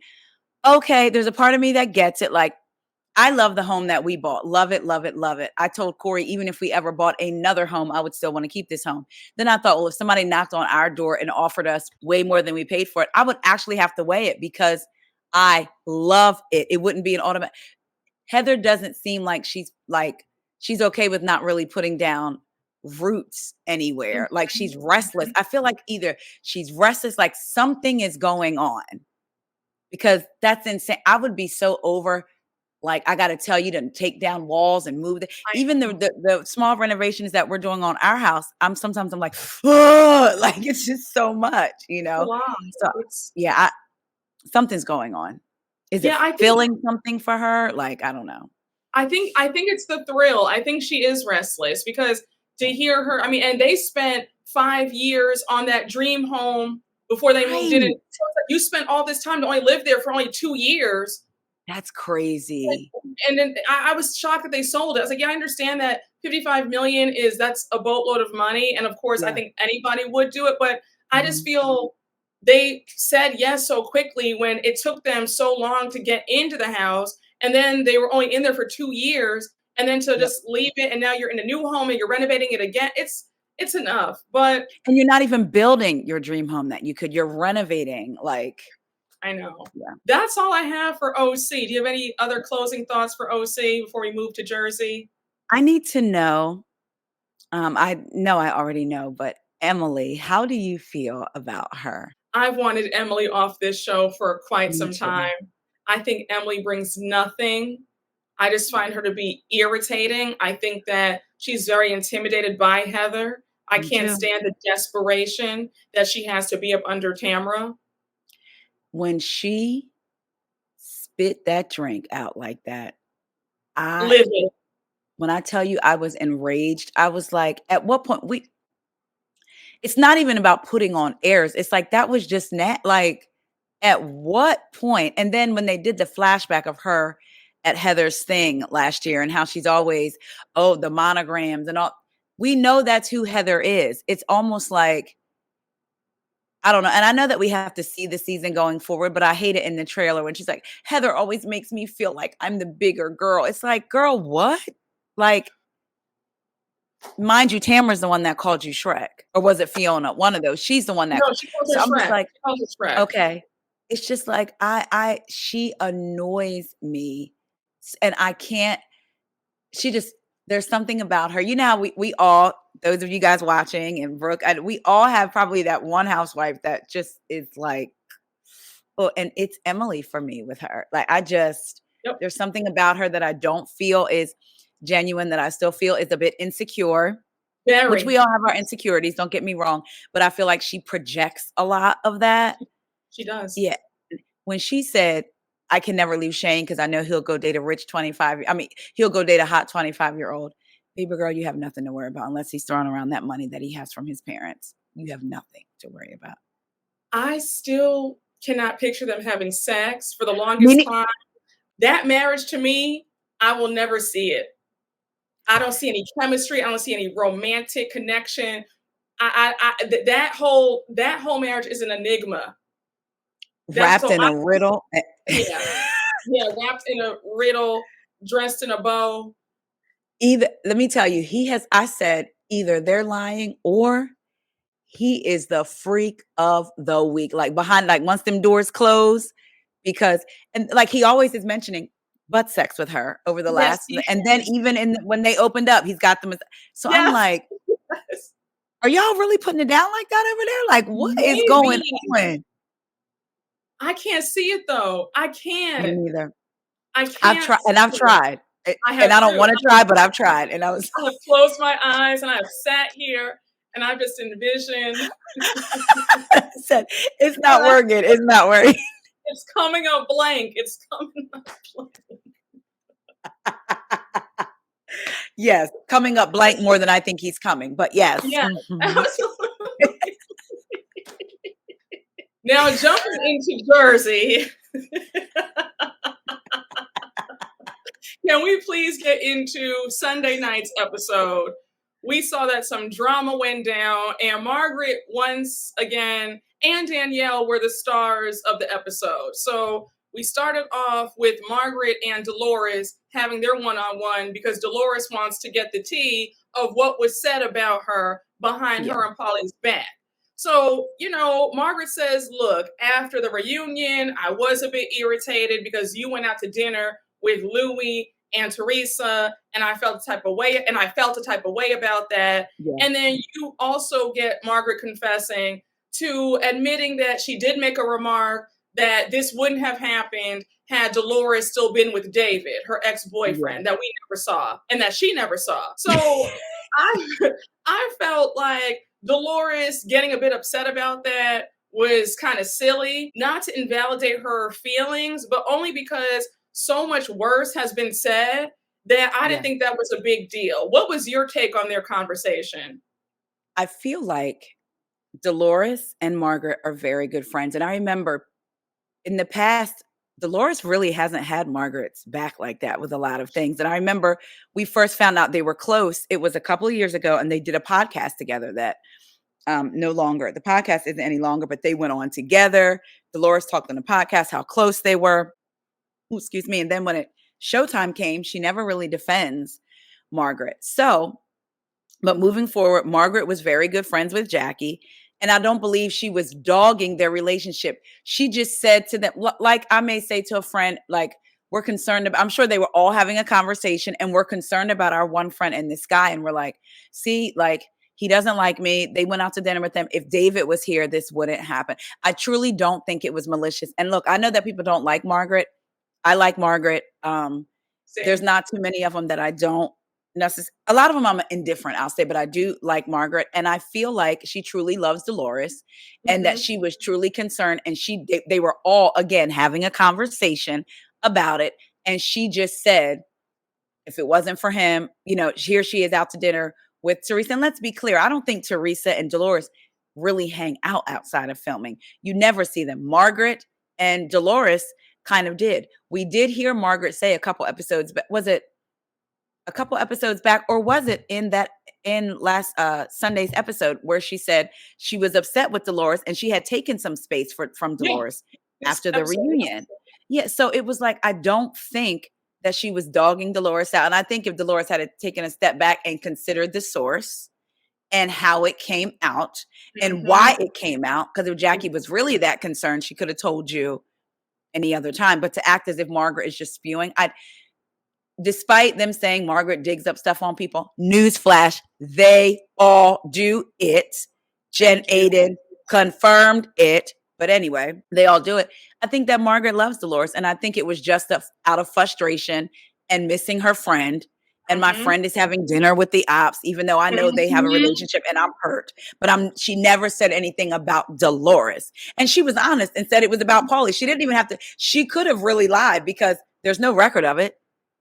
okay, there's a part of me that gets it. Like, I love the home that we bought. Love it, love it, love it. I told Corey, even if we ever bought another home, I would still want to keep this home. Then I thought, well, if somebody knocked on our door and offered us way more than we paid for it, I would actually have to weigh it, because I love it. It wouldn't be an automatic. Heather doesn't seem like she's okay with not really putting down roots anywhere. Like, she's restless. I feel like either she's restless, like something is going on, because that's insane. I would be so over Like, I got to tell you to take down walls and move I even know. the small renovations that we're doing on our house. I'm like, "Ugh," like it's just so much, It's a lot. So It's yeah, something's going on. Is it yeah, I think filling something for her? Like, I don't know. I think it's the thrill. I think she is restless because to hear her, I mean, and they spent 5 years on that dream home before they moved in, and Right. so it's like you spent all this time to only live there for only 2 years. That's crazy. And then I was shocked that they sold it. I was like, yeah, I understand that 55 million that's a boatload of money. And of course, I Yeah. think anybody would do it, but I just Mhm. feel they said yes so quickly when it took them so long to get into the house. And then they were only in there for 2 years. And then to Yep. just leave it and now you're in a new home and you're renovating it again. It's enough. But And you're not even building your dream home that you're renovating, like, I know. yeah. That's all I have for OC. Do you have any other closing thoughts for OC before we move to Jersey? I need to know, I know I already know, but Emily, how do you feel about her? I've wanted Emily off this show for quite Me some too. time. I think Emily brings nothing. I just find her to be irritating. I think that she's very intimidated by Heather. I Me can't too. stand the desperation that she has to be up under Tamara. When she spit that drink out like that, I Livid. when I tell you I was enraged, I was like, at what point it's not even about putting on airs. It's like that was just like at what point? And then when they did the flashback of her at Heather's thing last year and how she's always, oh, the monograms and all, we know that's who Heather is. It's almost like, I don't know. And I know that we have to see the season going forward, but I hate it in the trailer when she's like, Heather always makes me feel like I'm the bigger girl. It's like, girl, what? Like, mind you, Tamara's the one that called you Shrek. Or was it Fiona? One of those. She's the one that No, she calls so her I'm just Shrek. like, She calls her Shrek. okay. It's just like she annoys me. And I can't, she just there's something about her. You know how we all, those of you guys watching and Brooke, and we all have probably that one housewife that just is like, oh, and it's Emily for me with her. Like Yep. there's something about her that I don't feel is genuine, that I still feel is a bit insecure, which Very. we all have our insecurities, don't get me wrong, but I feel like she projects a lot of that. She does. Yeah. When she said, "I can never leave Shane because I know he'll go date a rich 25" I mean, he'll go date a hot 25-year-old. Baby girl, you have nothing to worry about unless he's throwing around that money that he has from his parents. You have nothing to worry about. I still cannot picture them having sex for the longest Meaning time. That marriage to me, I will never see it. I don't see any chemistry. I don't see any romantic connection. That whole marriage is an enigma. That's wrapped so in a riddle. yeah, yeah, wrapped in a riddle, dressed in a bow. Either let me tell you, I said either they're lying or he is the freak of the week. Like behind, like once them doors close, because and like he always is mentioning butt sex with her over the Yes, last, he and then is. even when they opened up, he's got them. So I'm Yes, like, yes. are y'all really putting it down like that over there? Like, what is going Maybe. on? I can't see it though. I Me can't. neither. I can't see I've it. tried, I and have I don't too. want to try, but I've tried, and I was I have closed my eyes and I have sat here and I've just envisioned said, it's not that working. It's not working. it's coming up blank. It's coming up blank. Yes, coming up blank more than I think he's coming, but yes. Yeah, Mhm. absolutely. Now jumping into Jersey, can we please get into Sunday night's episode? We saw that some drama went down, and Margaret once again and Danielle were the stars of the episode. So we started off with Margaret and Dolores having their one-on-one because Dolores wants to get the tea of what was said about her behind Yeah. her and Polly's back. So, Margaret says, look, after the reunion, I was a bit irritated because you went out to dinner with Louie and Teresa, and I felt a type of way about that. Yeah. And then you also get Margaret confessing to admitting that she did make a remark that this wouldn't have happened had Dolores still been with David, her ex-boyfriend, that we never saw and that she never saw. So I I felt like Dolores getting a bit upset about that was kind of silly, not to invalidate her feelings, but only because so much worse has been said that I didn't think that was a big deal. What was your take on their conversation? I feel like Dolores and Margaret are very good friends. And I remember in the past, Dolores really hasn't had Margaret's back like that with a lot of things. And I remember we first found out they were close. It was a couple of years ago, and they did a podcast together that no longer, the podcast isn't any longer, but they went on together. Dolores talked on the podcast how close they were. Ooh, excuse me. And then when Showtime came, she never really defends Margaret. So, but moving forward, Margaret was very good friends with Jackie. And I don't believe she was dogging their relationship. She just said to them, like I may say to a friend, like, we're concerned about, I'm sure they were all having a conversation and we're concerned about our one friend and this guy. And we're like, see, like, he doesn't like me. They went out to dinner with them. If David was here, this wouldn't happen. I truly don't think it was malicious. And look, I know that people don't like Margaret. I like Margaret. There's not too many of them that I don't. A lot of them I'm indifferent, I'll say, but I do like Margaret. And I feel like she truly loves Dolores and that she was truly concerned. And they were all, again, having a conversation about it. And she just said, if it wasn't for him, here she is out to dinner with Teresa. And let's be clear, I don't think Teresa and Dolores really hang out outside of filming. You never see them. Margaret and Dolores kind of did. We did hear Margaret say a couple episodes, but was it a couple episodes back, or was it in last Sunday's episode where she said she was upset with Dolores and she had taken some space from Dolores after the reunion? Yeah. So it was like, I don't think that she was dogging Dolores out. And I think if Dolores had taken a step back and considered the source and how it came out and why it came out, because if Jackie was really that concerned, she could have told you any other time. But to act as if Margaret is just spewing, despite them saying Margaret digs up stuff on people, newsflash, they all do it. Jen Aiden confirmed it. But anyway, they all do it. I think that Margaret loves Dolores. And I think it was just out of frustration and missing her friend. And my friend is having dinner with the ops, even though I know they have a relationship and I'm hurt. But she never said anything about Dolores. And she was honest and said it was about Paulie. She didn't even have to. She could have really lied because there's no record of it.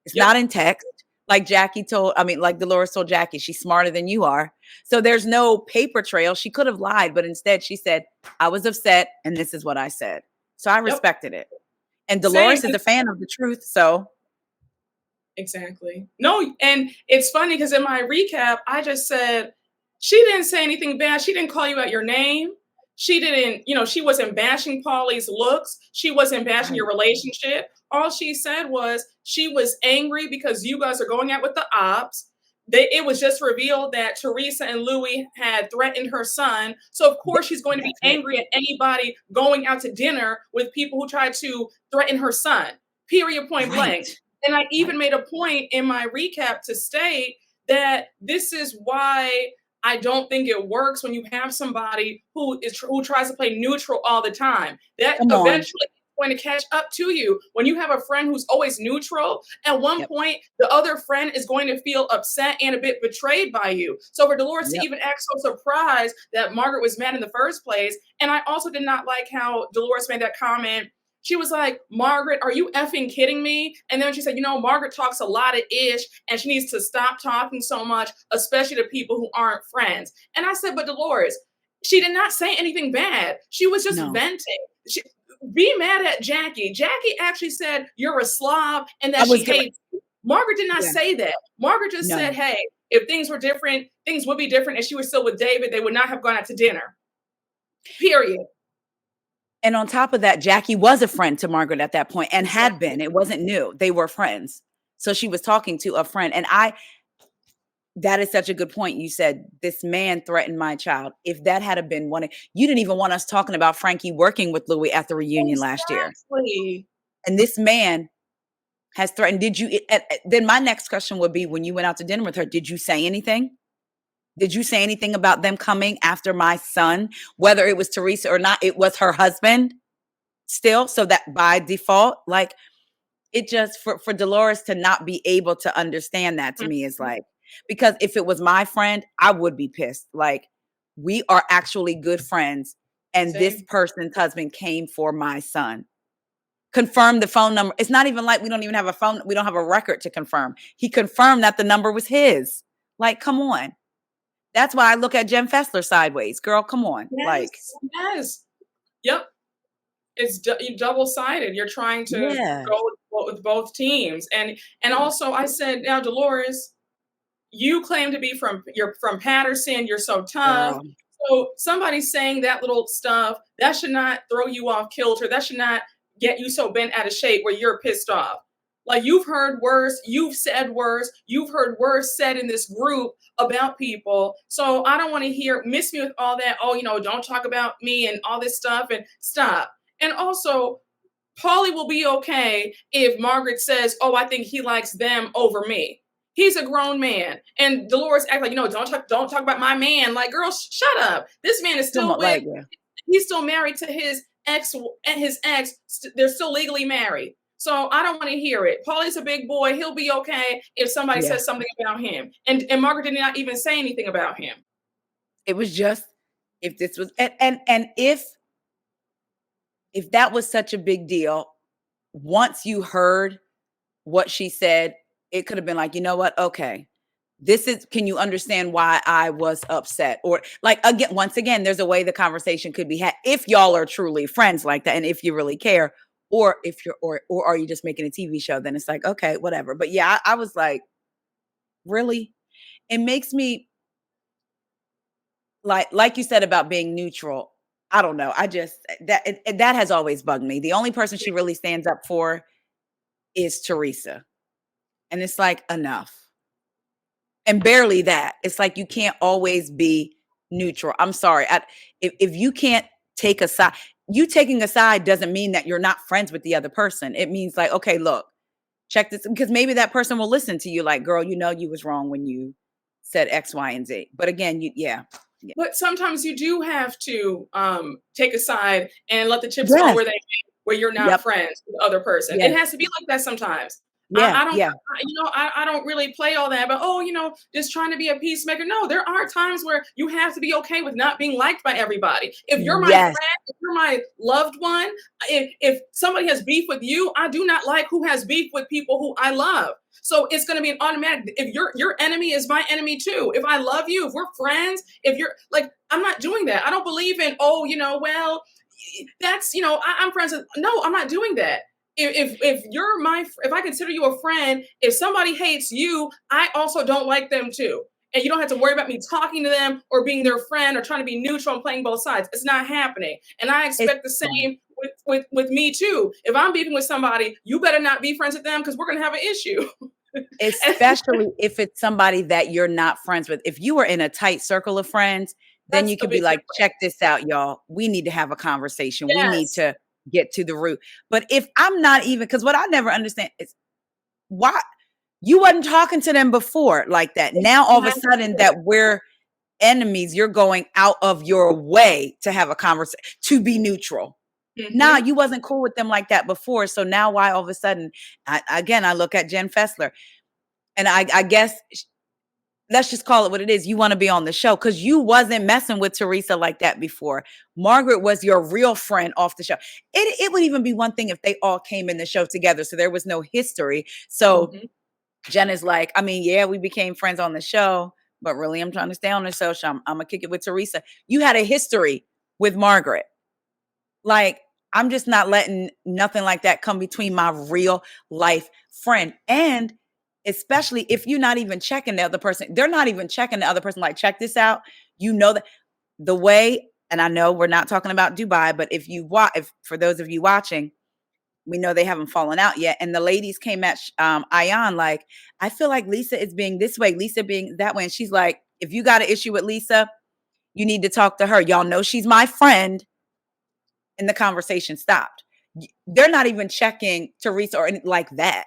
It's not in text. Like Dolores told Jackie, she's smarter than you are. So there's no paper trail. She could have lied, but instead she said, I was upset and this is what I said. So I respected it. And Dolores is a fan of the truth. So. Exactly. No, and it's funny because in my recap, I just said, she didn't say anything bad. She didn't call you out your name. She didn't, she wasn't bashing Paulie's looks. She wasn't bashing your relationship. All she said was she was angry because you guys are going out with the ops. It was just revealed that Teresa and Louis had threatened her son. So, of course, she's going to be angry at anybody going out to dinner with people who tried to threaten her son, period, point blank. And I even made a point in my recap to state that this is why I don't think it works when you have somebody who tries to play neutral all the time. That eventually going to catch up to you. When you have a friend who's always neutral, at one point, the other friend is going to feel upset and a bit betrayed by you. So for Dolores to even act so surprised that Margaret was mad in the first place. And I also did not like how Dolores made that comment. She was like, Margaret, are you effing kidding me? And then she said, Margaret talks a lot of ish and she needs to stop talking so much, especially to people who aren't friends. And I said, but Dolores, she did not say anything bad. She was just venting. Be mad at Jackie. Jackie actually said you're a slob and that she hates you. Margaret did not say that. Margaret just said, hey, if things were different, things would be different. And she was still with David, they would not have gone out to dinner. Period. And on top of that, Jackie was a friend to Margaret at that point and had been. It wasn't new. They were friends. So she was talking to a friend. And that is such a good point. You said, this man threatened my child. If that had been you didn't even want us talking about Frankie working with Louis at the reunion last year. And this man has threatened. Then my next question would be, when you went out to dinner with her, did you say anything? Did you say anything about them coming after my son, whether it was Teresa or not? It was her husband. still. So that by default, like, it just for Dolores to not be able to understand that to me is like, because if it was my friend, I would be pissed. Like, we are actually good friends, and this person's husband came for my son. Confirm the phone number. It's not even like we don't even have a phone. We don't have a record to confirm. He confirmed that the number was his. Like, come on. That's why I look at Jen Fessler sideways. Girl, come on. Yes, like, yes. Yep. It's double-sided. You're trying to go with both teams. And also I said, now, Dolores, you claim to be you're from Patterson. You're so tough. So somebody saying that little stuff, that should not throw you off kilter. That should not get you so bent out of shape where you're pissed off. Like, you've heard worse, you've said worse, you've heard worse said in this group about people. So I don't want to miss me with all that, oh, don't talk about me and all this stuff, and stop. And also, Paulie will be okay if Margaret says, oh, I think he likes them over me. He's a grown man. And Dolores act like, don't talk about my man. Like, girl, shut up. This man is still he's still married to his ex, and his ex, they're still legally married. So I don't want to hear it. Paulie's a big boy. He'll be okay if somebody says something about him. And Margaret did not even say anything about him. It was just, if this was, and if that was such a big deal, once you heard what she said, it could have been like, you know what? Okay. Can you understand why I was upset? Or like, once again, there's a way the conversation could be had if y'all are truly friends like that. And if you really care, or if you're, or are you just making a TV show? Then it's like, okay, whatever. But yeah, I was like, really? It makes me like you said about being neutral. I don't know. I just, that has always bugged me. The only person she really stands up for is Teresa. And it's like, enough. And barely that. It's like, you can't always be neutral. I'm sorry. If you can't take a side, you taking a side doesn't mean that you're not friends with the other person. It means like, okay, look, check this, because maybe that person will listen to you like, girl, you was wrong when you said X, Y, and Z. But again, But sometimes you do have to take a side and let the chips fall where you're not friends with the other person. It has to be like that sometimes. I don't really play all that, but just trying to be a peacemaker. No, there are times where you have to be okay with not being liked by everybody. If you're my friend, if you're my loved one, if somebody has beef with you, I do not like who has beef with people who I love. So it's going to be an automatic. If your enemy is my enemy too. If I love you, if we're friends, if you're like, I'm not doing that. I don't believe in, that's, I'm friends with, no, I'm not doing that. If I consider you a friend, if somebody hates you, I also don't like them too. And you don't have to worry about me talking to them or being their friend or trying to be neutral and playing both sides. It's not happening. And I expect the same with me too. If I'm beefing with somebody, you better not be friends with them, because we're going to have an issue. Especially if it's somebody that you're not friends with. If you are in a tight circle of friends, then you could be like, check this out, y'all. We need to have a conversation. We need to get to the root. But if I'm not even, because what I never understand is why you wasn't talking to them before like that. Now all of a sudden that we're enemies, you're going out of your way to have a conversation, to be neutral. Nah, you wasn't cool with them like that before. So now why all of a sudden, I look at Jen Fessler, and I guess let's just call it what it is. You want to be on the show because you wasn't messing with Teresa like that before. Margaret was your real friend off the show. It would even be one thing if they all came in the show together, so there was no history. So Jen is like, I mean, yeah, we became friends on the show, but really I'm trying to stay on the show. So I'm going to kick it with Teresa. You had a history with Margaret. Like, I'm just not letting nothing like that come between my real life friend. And especially if you're not even checking the other person, they're not even checking the other person. Like, check this out. You know that the way, and I know we're not talking about Dubai, but if for those of you watching, we know they haven't fallen out yet. And the ladies came at Ayan like, I feel like Lisa is being this way, Lisa being that way. And she's like, if you got an issue with Lisa, you need to talk to her. Y'all know she's my friend. And the conversation stopped. They're not even checking Teresa or anything like that.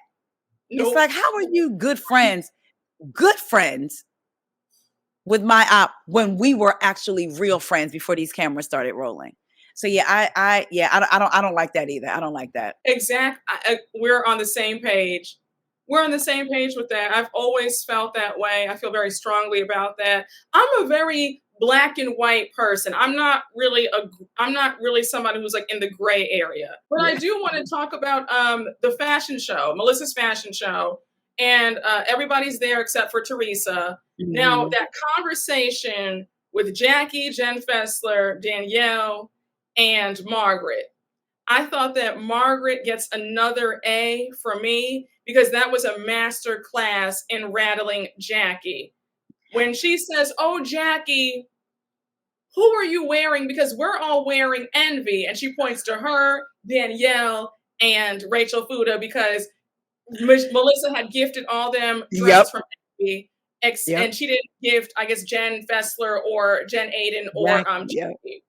Nope. It's like, how are you good friends with my op when we were actually real friends before these cameras started rolling? So yeah, I don't like that either. I don't like that. We're on the same page. We're on the same page with that. I've always felt that way. I feel very strongly about that. I'm a very black and white person. I'm not really somebody who's like in the gray area. But I do want to talk about the fashion show, Melissa's fashion show, and everybody's there except for Teresa. Now that conversation with Jackie, Jen Fessler, Danielle, and Margaret. I thought that Margaret gets another A for me because that was a master class in rattling Jackie. When she says, "Oh, Jackie, who are you wearing? Because we're all wearing Envy." And she points to her, Danielle, and Rachel Fuda because Melissa had gifted all them dresses from Envy. And she didn't gift, I guess, Jen Fessler or Jen Aiden or Jackie.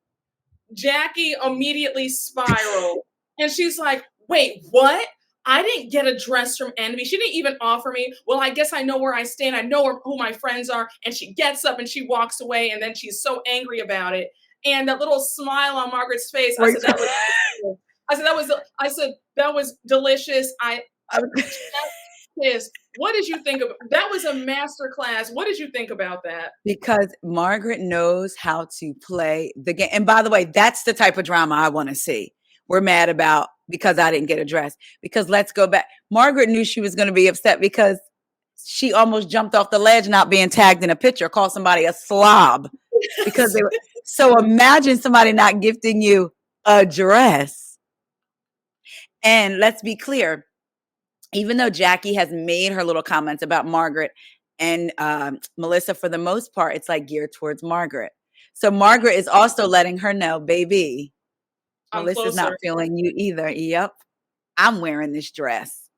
Jackie immediately spiraled and she's like, "Wait, what? I didn't get a dress from Envy. She didn't even offer me. Well, I guess I know where I stand. I know who my friends are." And she gets up and she walks away and then she's so angry about it. And that little smile on Margaret's face, I said, that was delicious. What did you think of that? Was a master class. What did you think about that? Because Margaret knows how to play the game. And by the way, that's the type of drama I want to see. We're mad about because I didn't get a dress. Because let's go back. Margaret knew she was going to be upset because she almost jumped off the ledge not being tagged in a picture, called somebody a slob. Because they were. So imagine somebody not gifting you a dress. And let's be clear. Even though Jackie has made her little comments about Margaret and Melissa, for the most part, it's like geared towards Margaret. So Margaret is also letting her know, baby, Melissa's not feeling you either. Yep. I'm wearing this dress.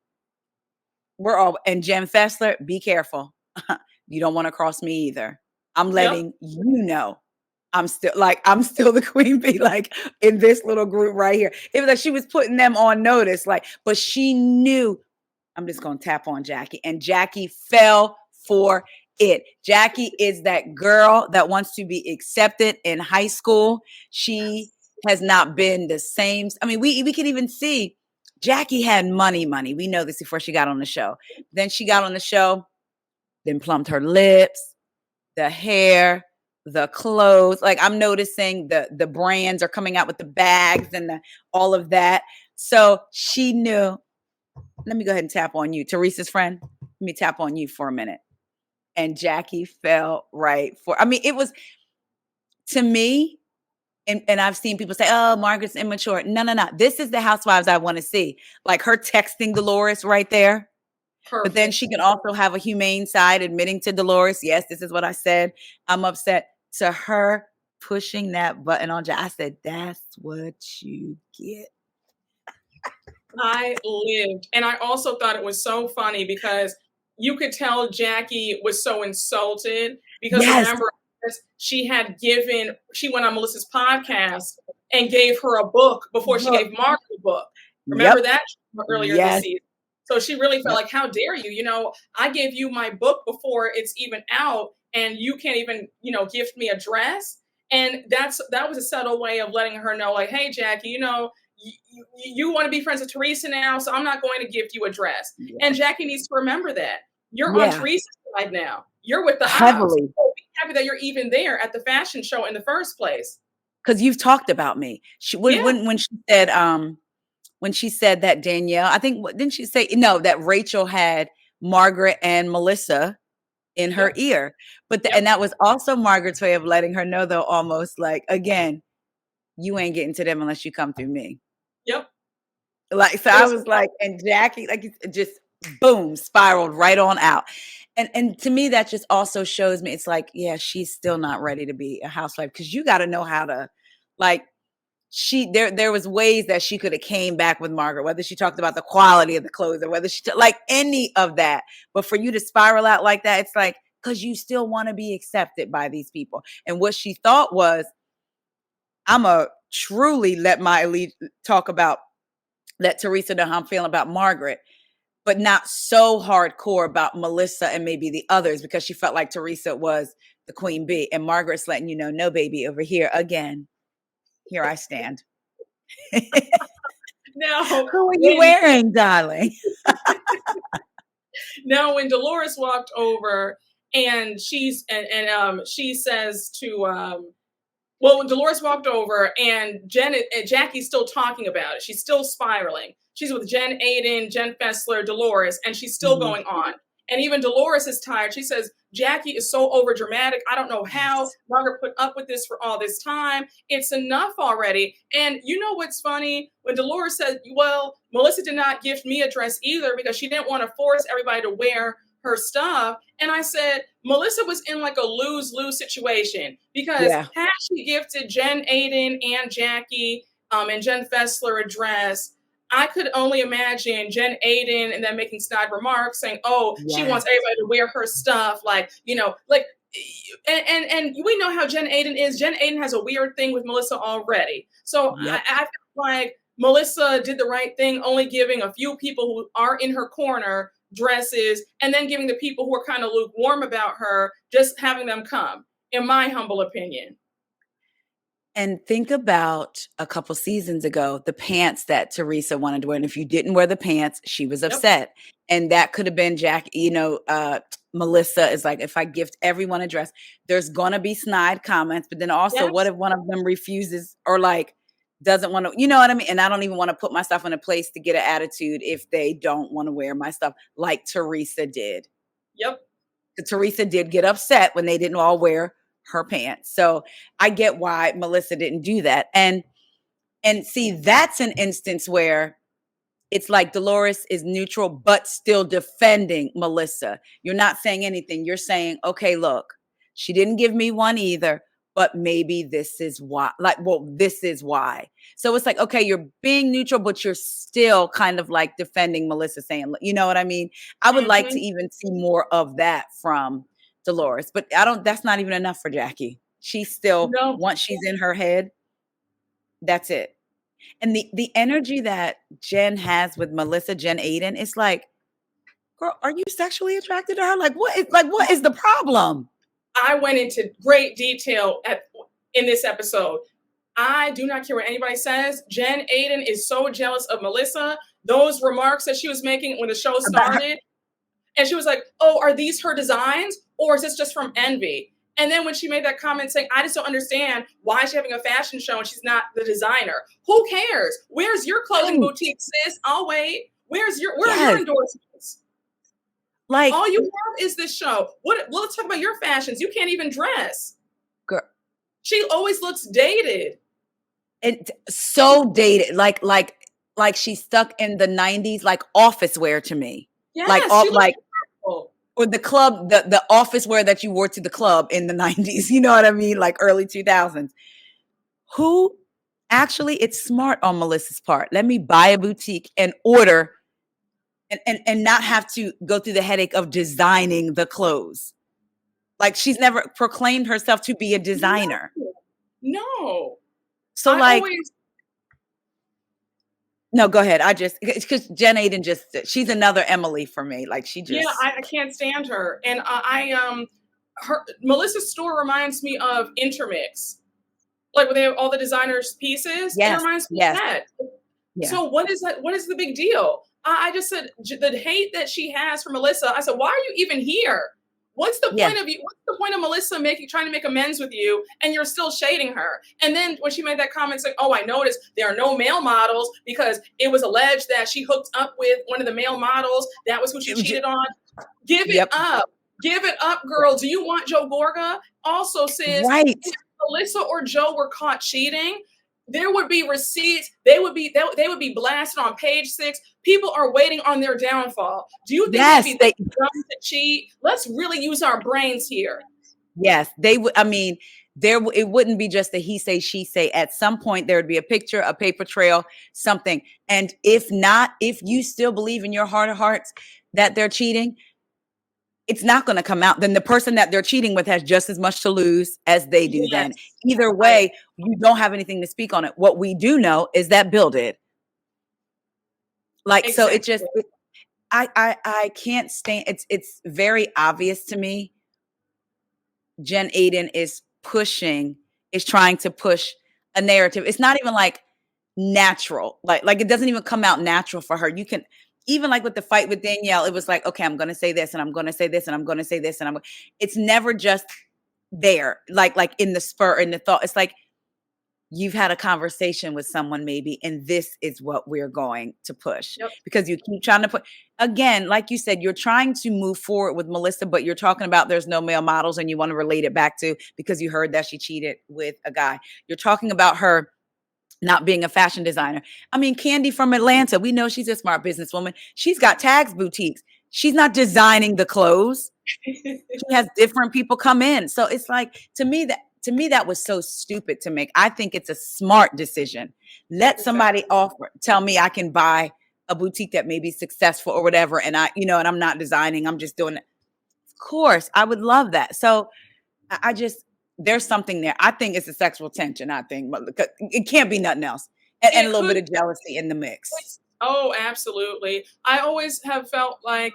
And Jen Fessler, be careful. You don't want to cross me either. I'm letting you know. I'm still the queen bee, like in this little group right here. It was like she was putting them on notice, but she knew. I'm just going to tap on Jackie. And Jackie fell for it. Jackie is that girl that wants to be accepted in high school. She has not been the same. I mean, we can even see Jackie had money. We know this before she got on the show. Then she got on the show, then plumped her lips, the hair, the clothes. Like I'm noticing the brands are coming out with the bags and all of that. So she knew. Let me go ahead and tap on you. Teresa's friend, let me tap on you for a minute. And Jackie fell right for, I mean, it was, to me, and I've seen people say, "Oh, Margaret's immature." No. This is the housewives I want to see. Like her texting Dolores right there. Perfect. But then she can also have a humane side, admitting to Dolores, "Yes, this is what I said. I'm upset." To her pushing that button on Jackie, I said, "That's what you get." I lived. And I also thought it was so funny because you could tell Jackie was so insulted because remember, she went on Melissa's podcast and gave her a book before she gave Mark a book. Remember that earlier this season? So she really felt like, how dare you? You know, I gave you my book before it's even out and you can't even, gift me a dress. And that was a subtle way of letting her know, like, "Hey, Jackie, you want to be friends with Teresa now, so I'm not going to gift you a dress." And Jackie needs to remember that. You're on Teresa's side now. You're with the heavily. So be happy that you're even there at the fashion show in the first place. Because you've talked about me. When she said that Danielle, I think, didn't she say, no, that Rachel had Margaret and Melissa in her ear. And that was also Margaret's way of letting her know, though, almost like, again, you ain't getting to them unless you come through me. Yep. I was like, and Jackie, just boom, spiraled right on out. And to me, that just also shows me, it's like, yeah, she's still not ready to be a housewife because you got to know how to, there was ways that she could have came back with Margaret, whether she talked about the quality of the clothes or whether she any of that. But for you to spiral out like that, it's like, because you still want to be accepted by these people. And what she thought was, I'm a truly let my elite let Teresa know how I'm feeling about Margaret, but not so hardcore about Melissa and maybe the others because she felt like Teresa was the queen bee. And Margaret's letting you know, no, baby, over here again. Here I stand. Now, Who are you wearing, darling? Now, when Dolores walked over and she says to well, when Dolores walked over and Jackie's still talking about it, she's still spiraling. She's with Jen Aiden, Jen Fessler, Dolores, and she's still going on. And even Dolores is tired. She says, Jackie is so over dramatic. I don't know how Margaret put up with this for all this time. It's enough already. And you know what's funny? When Dolores said, well, Melissa did not gift me a dress either because she didn't want to force everybody to wear her stuff. And I said, Melissa was in like a lose-lose situation because had she gifted Jen Aiden and Jackie and Jen Fessler a dress, I could only imagine Jen Aiden and then making snide remarks saying, oh, she wants everybody to wear her stuff. Like, you know, like, and we know how Jen Aiden is. Jen Aiden has a weird thing with Melissa already. So I feel like Melissa did the right thing, only giving a few people who are in her corner dresses and then giving the people who are kind of lukewarm about her, just having them come, in my humble opinion. And think about a couple seasons ago, the pants that Teresa wanted to wear. And if you didn't wear the pants, she was upset. And that could have been Jack, you know, Melissa is like, if I gift everyone a dress, there's going to be snide comments. But then also, what if one of them refuses or like doesn't want to, you know what I mean? And I don't even want to put myself in a place to get an attitude if they don't want to wear my stuff like Teresa did. Teresa did get upset when they didn't all wear her pants. So I get why Melissa didn't do that. And see, that's an instance where it's like Dolores is neutral, but still defending Melissa. You're not saying anything. You're saying, okay, look, she didn't give me one either, but maybe this is why. Like, well, this is why. So it's like, okay, you're being neutral, but you're still kind of like defending Melissa, saying, you know what I mean? I would like to even see more of that from Dolores, but that's not even enough for Jackie. She's still, once she's in her head, that's it. And the energy that Jen has with Melissa, Jen Aiden, it's like, girl, are you sexually attracted to her? Like, what is the problem? I went into great detail in this episode. I do not care what anybody says. Jen Aiden is so jealous of Melissa. Those remarks that she was making when the show started, and she was like, oh, are these her designs? Or is this just from envy? And then when she made that comment saying, I just don't understand why she's having a fashion show and she's not the designer. Who cares? Where's your clothing boutique, sis? I'll wait. Where are your endorsements? Like, all you have is this show. Let's talk about your fashions. You can't even dress. Girl. She always looks dated. And so dated. Like she's stuck in the 90s, like office wear to me. Yes, or the club, the office wear that you wore to the club in the 90s. You know what I mean? Like early 2000s. Who actually, it's smart on Melissa's part. Let me buy a boutique and order and not have to go through the headache of designing the clothes. Like she's never proclaimed herself to be a designer. No. So no, go ahead. Because Jen Aiden she's another Emily for me. Like she just. Yeah, I can't stand her. And Melissa's store reminds me of Intermix. Like when they have all the designers' pieces. It reminds me of that. Yeah. So what is that? What is the big deal? I just said the hate that she has for Melissa. I said, why are you even here? What's the point of you? What's the point of Melissa trying to make amends with you, and you're still shading her? And then when she made that comment saying, "Oh, I noticed there are no male models because it was alleged that she hooked up with one of the male models. That was who she cheated on." Give it up. Give it up, girl. Do you want Joe Gorga? Also, sis, if Melissa or Joe were caught cheating, there would be receipts. They would be blasted on page 6. People are waiting on their downfall. Do you think they'd be dumb to cheat? Let's really use our brains here. Yes, they would. I mean, it wouldn't be just a he say, she say. At some point, there would be a picture, a paper trail, something. And if not, if you still believe in your heart of hearts that they're cheating, it's not going to come out. Then the person that they're cheating with has just as much to lose as they do. Then either way, you don't have anything to speak on it. What we do know is that Bill did. Like, so it just, I can't stand, it's very obvious to me. Jen Aiden is trying to push a narrative. It's not even like natural. Like it doesn't even come out natural for her. You can even like with the fight with Danielle, it was like, okay, I'm gonna say this and I'm gonna say this and I'm gonna say this and it's never just there, like in the spur, in the thought. It's like you've had a conversation with someone maybe, and this is what we're going to push. Yep. Because you keep trying to put, again, like you said, you're trying to move forward with Melissa, but you're talking about there's no male models and you want to relate it back to because you heard that she cheated with a guy. You're talking about her not being a fashion designer. I mean, Candy from Atlanta, we know she's a smart businesswoman. She's got Tags boutiques. She's not designing the clothes. She has different people come in. So it's like, to me, that was so stupid to make. I think it's a smart decision. Let somebody tell me I can buy a boutique that may be successful or whatever. And and I'm not designing, I'm just doing it. Of course, I would love that. So I just, there's something there. I think it's a sexual tension. I think it can't be nothing else. And a little bit of jealousy in the mix. Oh, absolutely. I always have felt like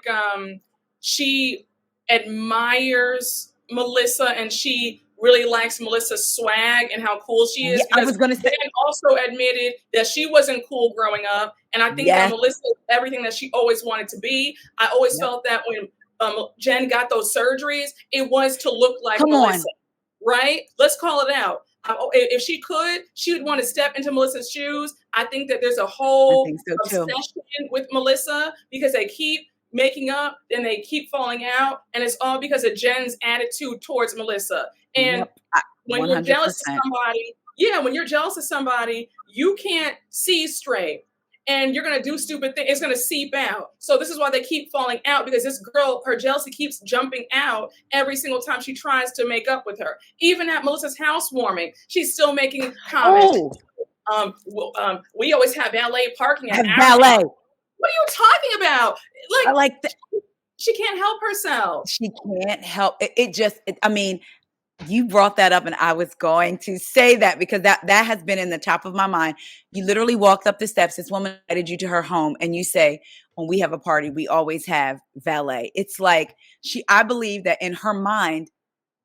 she admires Melissa and she really likes Melissa's swag and how cool she is. Yeah, I was going to say. Jen also admitted that she wasn't cool growing up. And I think that Melissa is everything that she always wanted to be. I always felt that when Jen got those surgeries, it was to look like Melissa. Right? Let's call it out. If she could, she would want to step into Melissa's shoes. I think that there's a whole obsession with Melissa because they keep making up and they keep falling out. And it's all because of Jen's attitude towards Melissa. And when you're jealous of somebody, when you're jealous of somebody, you can't see straight. And you're going to do stupid things. It's going to seep out. So this is why they keep falling out, because this girl, her jealousy keeps jumping out every single time she tries to make up with her. Even at Melissa's housewarming, she's still making comments. We always have valet parking at valet. What are you talking about? Like she can't help herself. She can't help it. I mean, you brought that up and I was going to say that because that has been in the top of my mind. You literally walked up the steps. This woman invited you to her home and you say, when we have a party, we always have valet. It's like I believe that in her mind,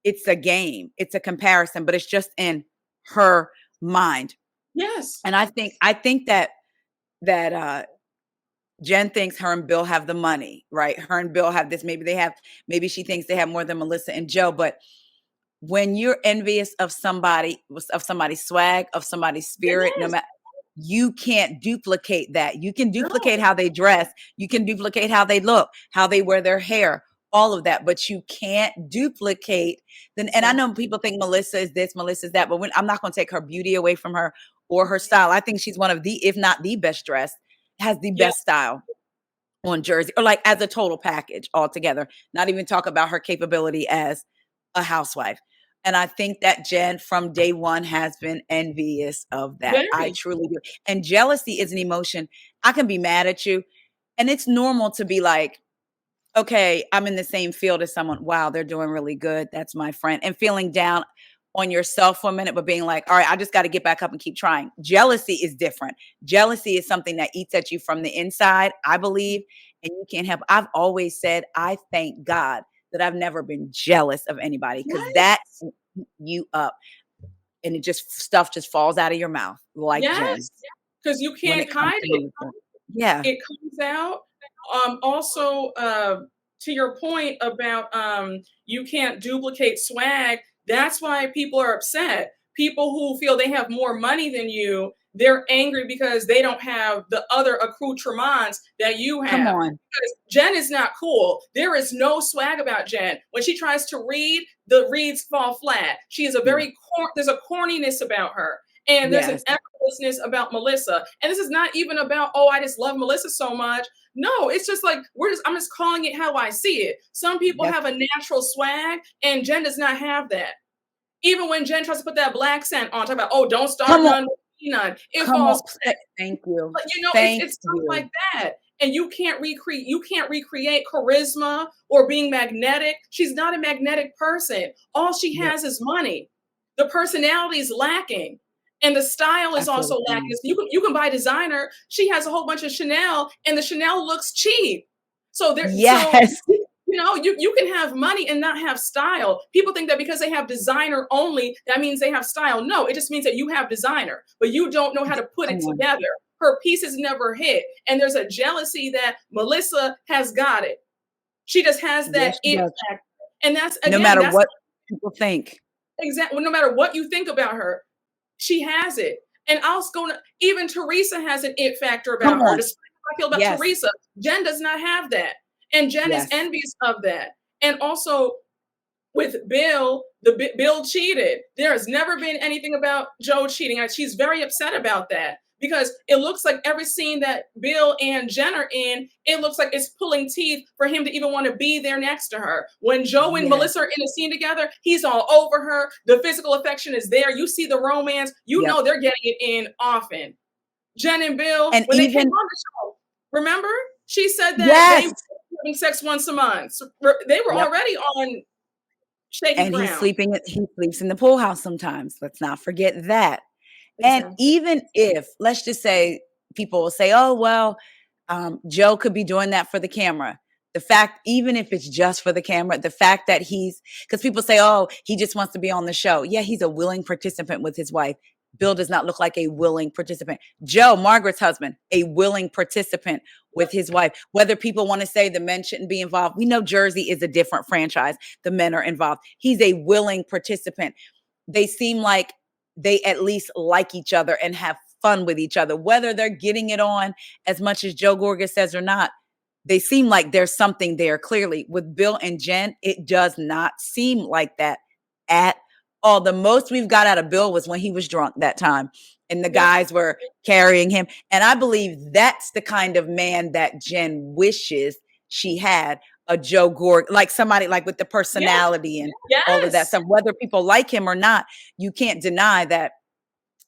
it's a game. It's a comparison, but it's just in her mind. Yes. And I think that Jen thinks her and Bill have the money, right? Her and Bill have this. Maybe she thinks they have more than Melissa and Joe, but when you're envious of somebody's swag, of somebody's spirit, no matter, you can't duplicate that. You can duplicate how they dress. You can duplicate how they look, how they wear their hair, all of that, but you can't duplicate. And I know people think Melissa is this, Melissa is that, but I'm not going to take her beauty away from her or her style. I think she's one of the, if not the best dressed, has the best style on Jersey, or like as a total package altogether. Not even talk about her capability as a housewife. And I think that Jen from day one has been envious of that. I truly do. And jealousy is an emotion. I can be mad at you. And it's normal to be like, okay, I'm in the same field as someone. Wow, they're doing really good. That's my friend. And feeling down on yourself for a minute, but being like, all right, I just got to get back up and keep trying. Jealousy is different. Jealousy is something that eats at you from the inside, I believe. And you can't help. I've always said, I thank God that I've never been jealous of anybody, because that you up and stuff just falls out of your mouth like Jen. Because you can't hide it. It comes out. Also, to your point about you can't duplicate swag, that's why people are upset. People who feel they have more money than you, they're angry because they don't have the other accoutrements that you have. Come on. Because Jen is not cool. There is no swag about Jen. When she tries to read, the reads fall flat. She is there's a corniness about her. And there's an effortlessness about Melissa. And this is not even about, I just love Melissa so much. No, it's just like, I'm just calling it how I see it. Some people have a natural swag and Jen does not have that. Even when Jen tries to put that black scent on, talk about, don't start none with none. It falls flat. Thank you. But it's stuff like that. And you can't recreate charisma or being magnetic. She's not a magnetic person. All she has is money. The personality is lacking. And the style is also lacking. You can buy designer. She has a whole bunch of Chanel, and the Chanel looks cheap. So You can have money and not have style. People think that because they have designer only, that means they have style. No, it just means that you have designer, but you don't know how to put it together. Her pieces never hit. And there's a jealousy that Melissa has got it. She just has that it factor. And that's, again, no matter what people think. Exactly. No matter what you think about her, she has it. And even Teresa has an it factor about her. Despite how I feel about Teresa, Jen does not have that. And Jen is envious of that. And also with Bill, Bill cheated. There has never been anything about Joe cheating. She's very upset about that because it looks like every scene that Bill and Jen are in, it looks like it's pulling teeth for him to even want to be there next to her. When Joe and Melissa are in a scene together, he's all over her. The physical affection is there. You see the romance. You know they're getting it in often. Jen and Bill, when they came on the show, remember? She said that they were having sex once a month. So they were already on shaky ground. He sleeps in the pool house sometimes. Let's not forget that. And even if, let's just say, people will say, oh, well, Joe could be doing that for the camera. The fact, even if it's just for the camera, the fact that because people say, oh, he just wants to be on the show. Yeah, he's a willing participant with his wife. Bill does not look like a willing participant. Joe, Margaret's husband, a willing participant with his wife. Whether people want to say the men shouldn't be involved, we know Jersey is a different franchise. The men are involved. He's a willing participant. They seem like they at least like each other and have fun with each other, whether they're getting it on as much as Joe Gorga says or not. They seem like there's something there. Clearly, with Bill and Jen, it does not seem like that at all. The most we've got out of Bill was when he was drunk that time and the guys were carrying him. And I believe that's the kind of man that Jen wishes she had, a Joe Gorga, like somebody like with the personality and all of that stuff. Whether people like him or not, you can't deny that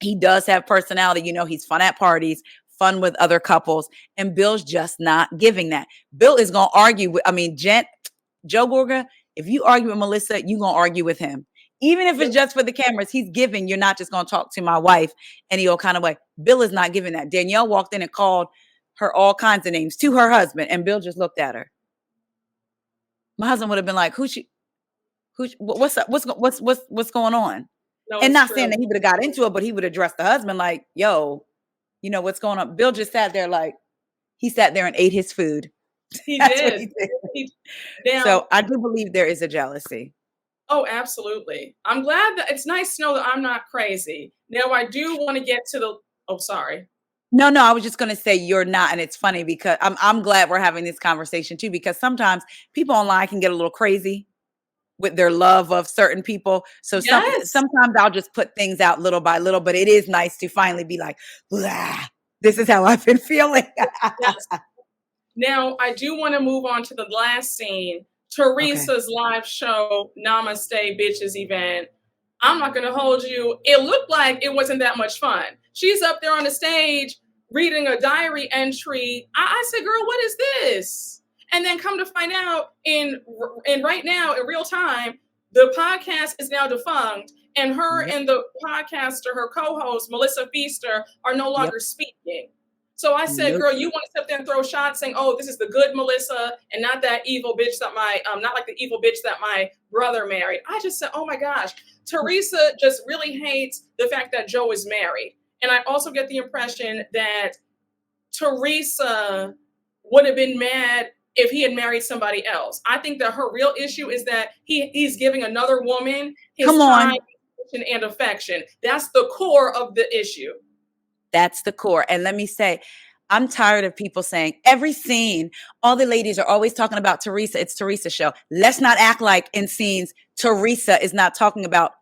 he does have personality. He's fun at parties, fun with other couples, and Bill's just not giving that. Bill is going to argue with, Joe Gorga, if you argue with Melissa, you're going to argue with him. Even if it's just for the cameras, he's giving, you're not just going to talk to my wife any old kind of way. Bill is not giving that. Danielle walked in and called her all kinds of names to her husband, and Bill just looked at her. My husband would have been like, what's up? What's going on? No, and not saying that he would have got into it, but he would address the husband like, yo, what's going on? Bill just sat there he sat there and ate his food. He did. So I do believe there is a jealousy. Oh, absolutely. I'm glad that it's nice to know that I'm not crazy. Now, I do want to get to sorry. No, I was just going to say you're not. And it's funny because I'm glad we're having this conversation too, because sometimes people online can get a little crazy with their love of certain people. So sometimes I'll just put things out little by little, but it is nice to finally be like, this is how I've been feeling. Yes. Now, I do want to move on to the last scene, Teresa's live show, Namaste Bitches event. I'm not going to hold you. It looked like it wasn't that much fun. She's up there on the stage reading a diary entry. I said, girl, what is this? And then come to find out in right now, in real time, the podcast is now defunct. And her and the podcaster, her co-host, Melissa Feaster, are no longer speaking. So I said, girl, you want to sit there and throw shots saying, oh, this is the good Melissa and not that evil bitch that not like the evil bitch that my brother married. I just said, oh my gosh, Teresa just really hates the fact that Joe is married. And I also get the impression that Teresa would have been mad if he had married somebody else. I think that her real issue is that he's giving another woman his time and affection. That's the core of the issue. That's the core. And let me say, I'm tired of people saying every scene, all the ladies are always talking about Teresa. It's Teresa's show. Let's not act like in scenes, Teresa is not talking about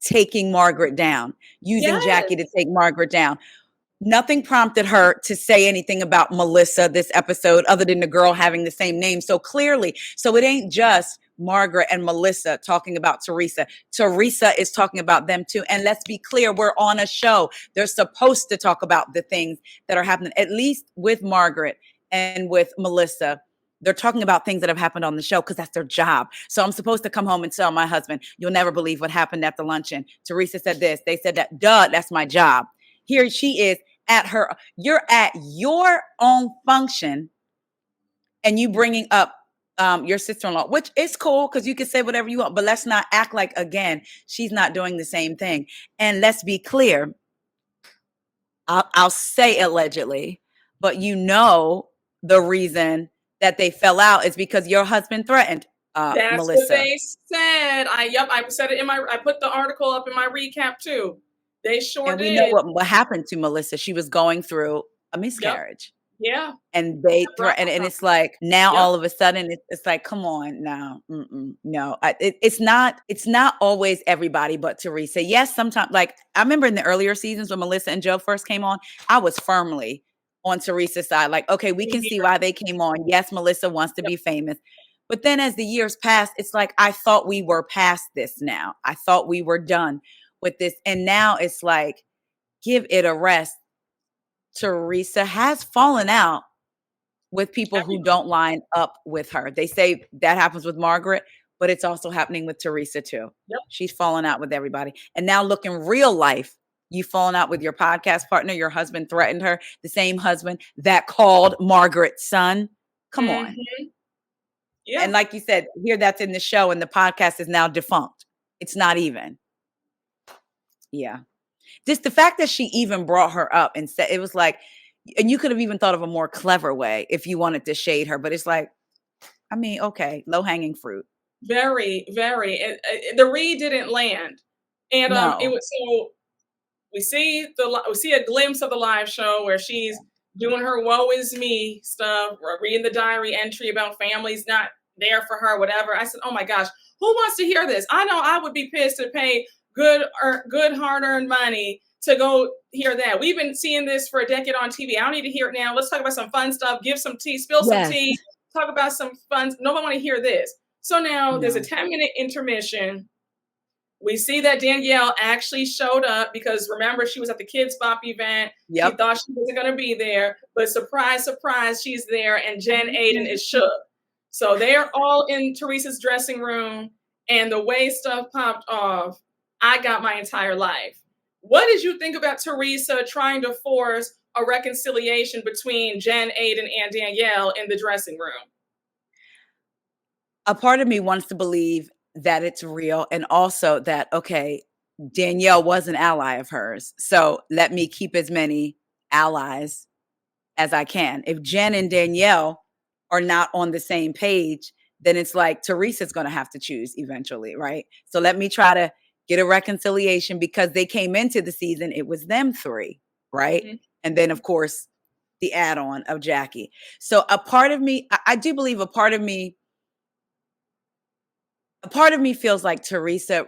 taking Margaret down, using Jackie to take Margaret down. Nothing prompted her to say anything about Melissa this episode other than the girl having the same name. So clearly, it ain't just Margaret and Melissa talking about Teresa. Teresa is talking about them too. And let's be clear, we're on a show. They're supposed to talk about the things that are happening, at least with Margaret and with Melissa. They're talking about things that have happened on the show because that's their job. So I'm supposed to come home and tell my husband, you'll never believe what happened at the luncheon. Teresa said this, they said that, that's my job. Here she is you're at your own function and you bringing up your sister-in-law, which is cool because you can say whatever you want, but let's not act like, again, she's not doing the same thing. And let's be clear, I'll say allegedly, but the reason that they fell out is because your husband threatened That's what Melissa. they said. I said it I put the article up in my recap too. They sure And we did. know what happened to Melissa. She was going through a miscarriage. Yeah. And they threatened, and it's like now all of a sudden it's like, come on, no, no. It's not always everybody but Teresa. Yes, sometimes, like I remember in the earlier seasons when Melissa and Joe first came on, I was firmly on Teresa's side. Like, okay, we can see why they came on. Yes, Melissa wants to be famous. But then as the years passed, it's like, I thought we were past this now. I thought we were done with this. And now it's like, give it a rest. Teresa has fallen out with people who don't line up with her. They say that happens with Margaret, but it's also happening with Teresa too. Yep. She's fallen out with everybody. And now look, in real life, you've fallen out with your podcast partner. Your husband threatened her, the same husband that called Margaret's son. Come on. Yeah. And like you said, here that's in the show, and the podcast is now defunct. It's not even. Yeah. Just the fact that she even brought her up and said, it was like, and you could have even thought of a more clever way if you wanted to shade her, but it's like, I mean, okay, low hanging fruit. Very, very. The read didn't land, and it was so. We see a glimpse of the live show where she's doing her "woe is me" stuff, reading the diary entry about families not there for her, whatever. I said, "Oh my gosh, who wants to hear this?" I know I would be pissed to pay good hard-earned money to go hear that. We've been seeing this for a decade on TV. I don't need to hear it now. Let's talk about some fun stuff. Give some tea, spill some tea, talk about some fun. Nobody want to hear this. So now there's a 10-minute intermission. We see that Danielle actually showed up because, remember, she was at the Kids Bop event. Yep. She thought she wasn't going to be there, but surprise, surprise, she's there, and Jen Aiden is shook. So they're all in Teresa's dressing room, and the way stuff popped off, I got my entire life. What did you think about Teresa trying to force a reconciliation between Jen Aiden and Danielle in the dressing room? A part of me wants to believe that it's real, and also that, okay, Danielle was an ally of hers, so let me keep as many allies as I can. If Jen and Danielle are not on the same page, then it's like Teresa's going to have to choose eventually, right? So let me try to get a reconciliation, because they came into the season, it was them three, right? Mm-hmm. And then, of course, the add-on of Jackie. So a part of me, I do believe a part of me feels like Teresa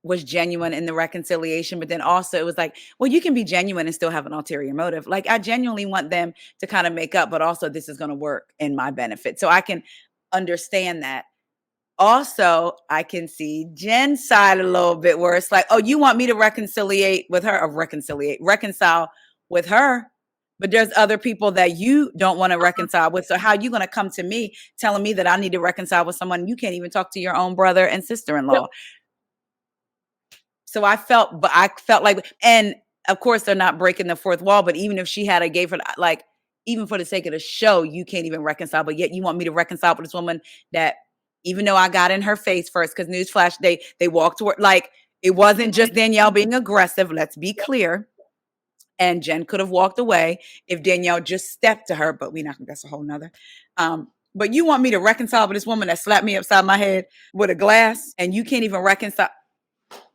was genuine in the reconciliation, but then also it was like, well, you can be genuine and still have an ulterior motive. Like, I genuinely want them to kind of make up, but also this is going to work in my benefit. So I can understand that. Also, I can see Jen's side a little bit where it's like, oh, you want me to reconcile with her, but there's other people that you don't want to reconcile with. So how are you going to come to me telling me that I need to reconcile with someone? You can't even talk to your own brother and sister-in-law. Yep. So I felt like, and of course they're not breaking the fourth wall, but even if she had, I gave her, like, even for the sake of the show, you can't even reconcile, but yet you want me to reconcile with this woman that, even though I got in her face first, because newsflash, they walked toward, like, it wasn't just Danielle being aggressive. Let's be clear. And Jen could have walked away if Danielle just stepped to her, but that's a whole nother. But you want me to reconcile with this woman that slapped me upside my head with a glass, and you can't even reconcile.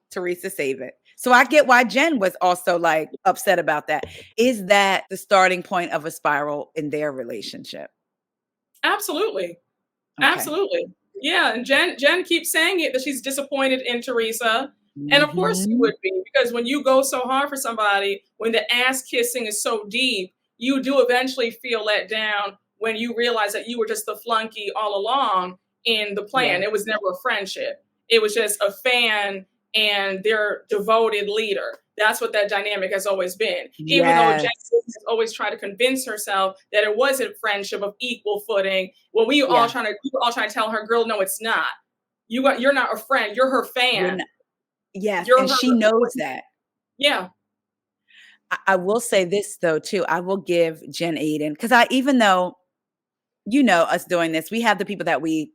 Teresa, save it. So I get why Jen was also, like, upset about that. Is that the starting point of a spiral in their relationship? Absolutely. Okay. Absolutely. Yeah. And Jen keeps saying it, that she's disappointed in Teresa. And of course you would be, because when you go so hard for somebody, when the ass kissing is so deep, you do eventually feel let down when you realize that you were just the flunky all along in the plan. Yeah. It was never a friendship. It was just a fan and their devoted leader. That's what that dynamic has always been. Even though Jen has always tried to convince herself that it wasn't friendship of equal footing, when we were all trying to tell her, girl, no, it's not. You're not a friend. You're her fan. Yes, and she knows that. Yeah. I will say this, though, too. I will give Jen Aiden, because even though, us doing this, we have the people that we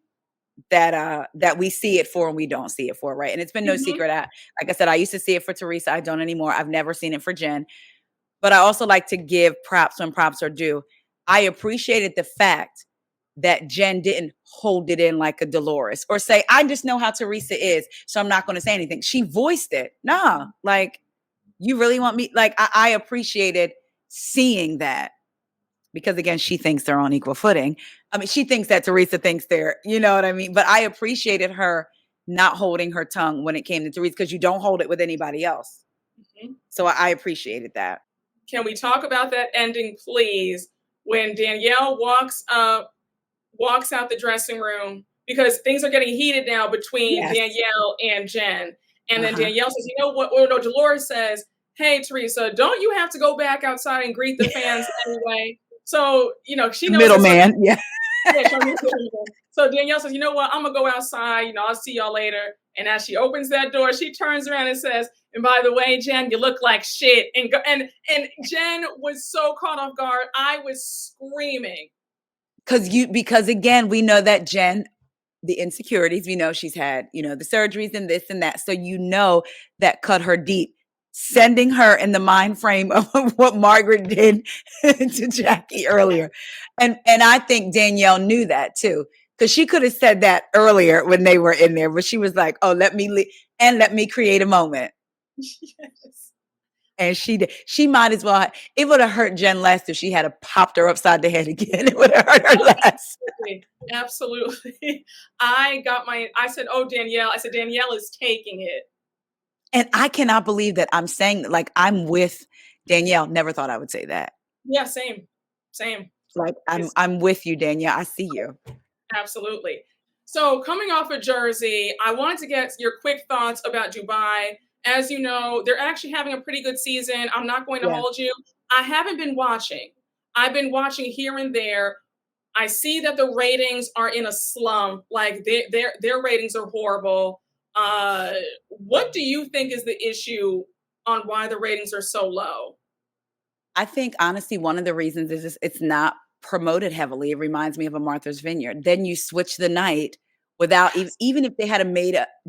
that we see it for and we don't see it for, right? And it's been no secret. Like I said, I used to see it for Teresa. I don't anymore. I've never seen it for Jen. But I also like to give props when props are due. I appreciated the fact that Jen didn't hold it in like a Dolores or say, I just know how Teresa is, so I'm not going to say anything. She voiced it. Nah, like, you really want me? Like, I appreciated seeing that because, again, she thinks they're on equal footing. I mean, she thinks that Teresa thinks they're, you know what I mean? But I appreciated her not holding her tongue when it came to Teresa because you don't hold it with anybody else. So I appreciated that. Can we talk about that ending, please? When Danielle walks out the dressing room, because things are getting heated now between Danielle and Jen. And then Danielle says, you know what? Or no, Dolores says, hey, Teresa, don't you have to go back outside and greet the fans anyway? So, you know, she knows. Middleman, yeah. So Danielle says, you know what? I'm going to go outside. You know, I'll see y'all later. And as she opens that door, she turns around and says, and by the way, Jen, you look like shit. And Jen was so caught off guard. I was screaming. Because again, we know that Jen, the insecurities, we know she's had, you know, the surgeries and this and that. So you know that cut her deep, sending her in the mind frame of what Margaret did to Jackie earlier. And I think Danielle knew that too, because she could have said that earlier when they were in there, but she was like, oh, let me create a moment. Yes. And she did. She might as well. It would have hurt Jen less if she had popped her upside the head again. It would have hurt her less. Absolutely. I said, oh, Danielle. I said, Danielle is taking it. And I cannot believe that I'm saying, like, I'm with Danielle. Never thought I would say that. Yeah, same. Like, I'm with you, Danielle. I see you. Absolutely. So coming off of Jersey, I wanted to get your quick thoughts about Dubai. As you know, they're actually having a pretty good season. I'm not going to hold you. I haven't been watching. I've been watching here and there. I see that the ratings are in a slump. Like their ratings are horrible. What do you think is the issue on why the ratings are so low? I think, honestly, one of the reasons is just, it's not promoted heavily. It reminds me of a Martha's Vineyard. Then you switch the night without even if they had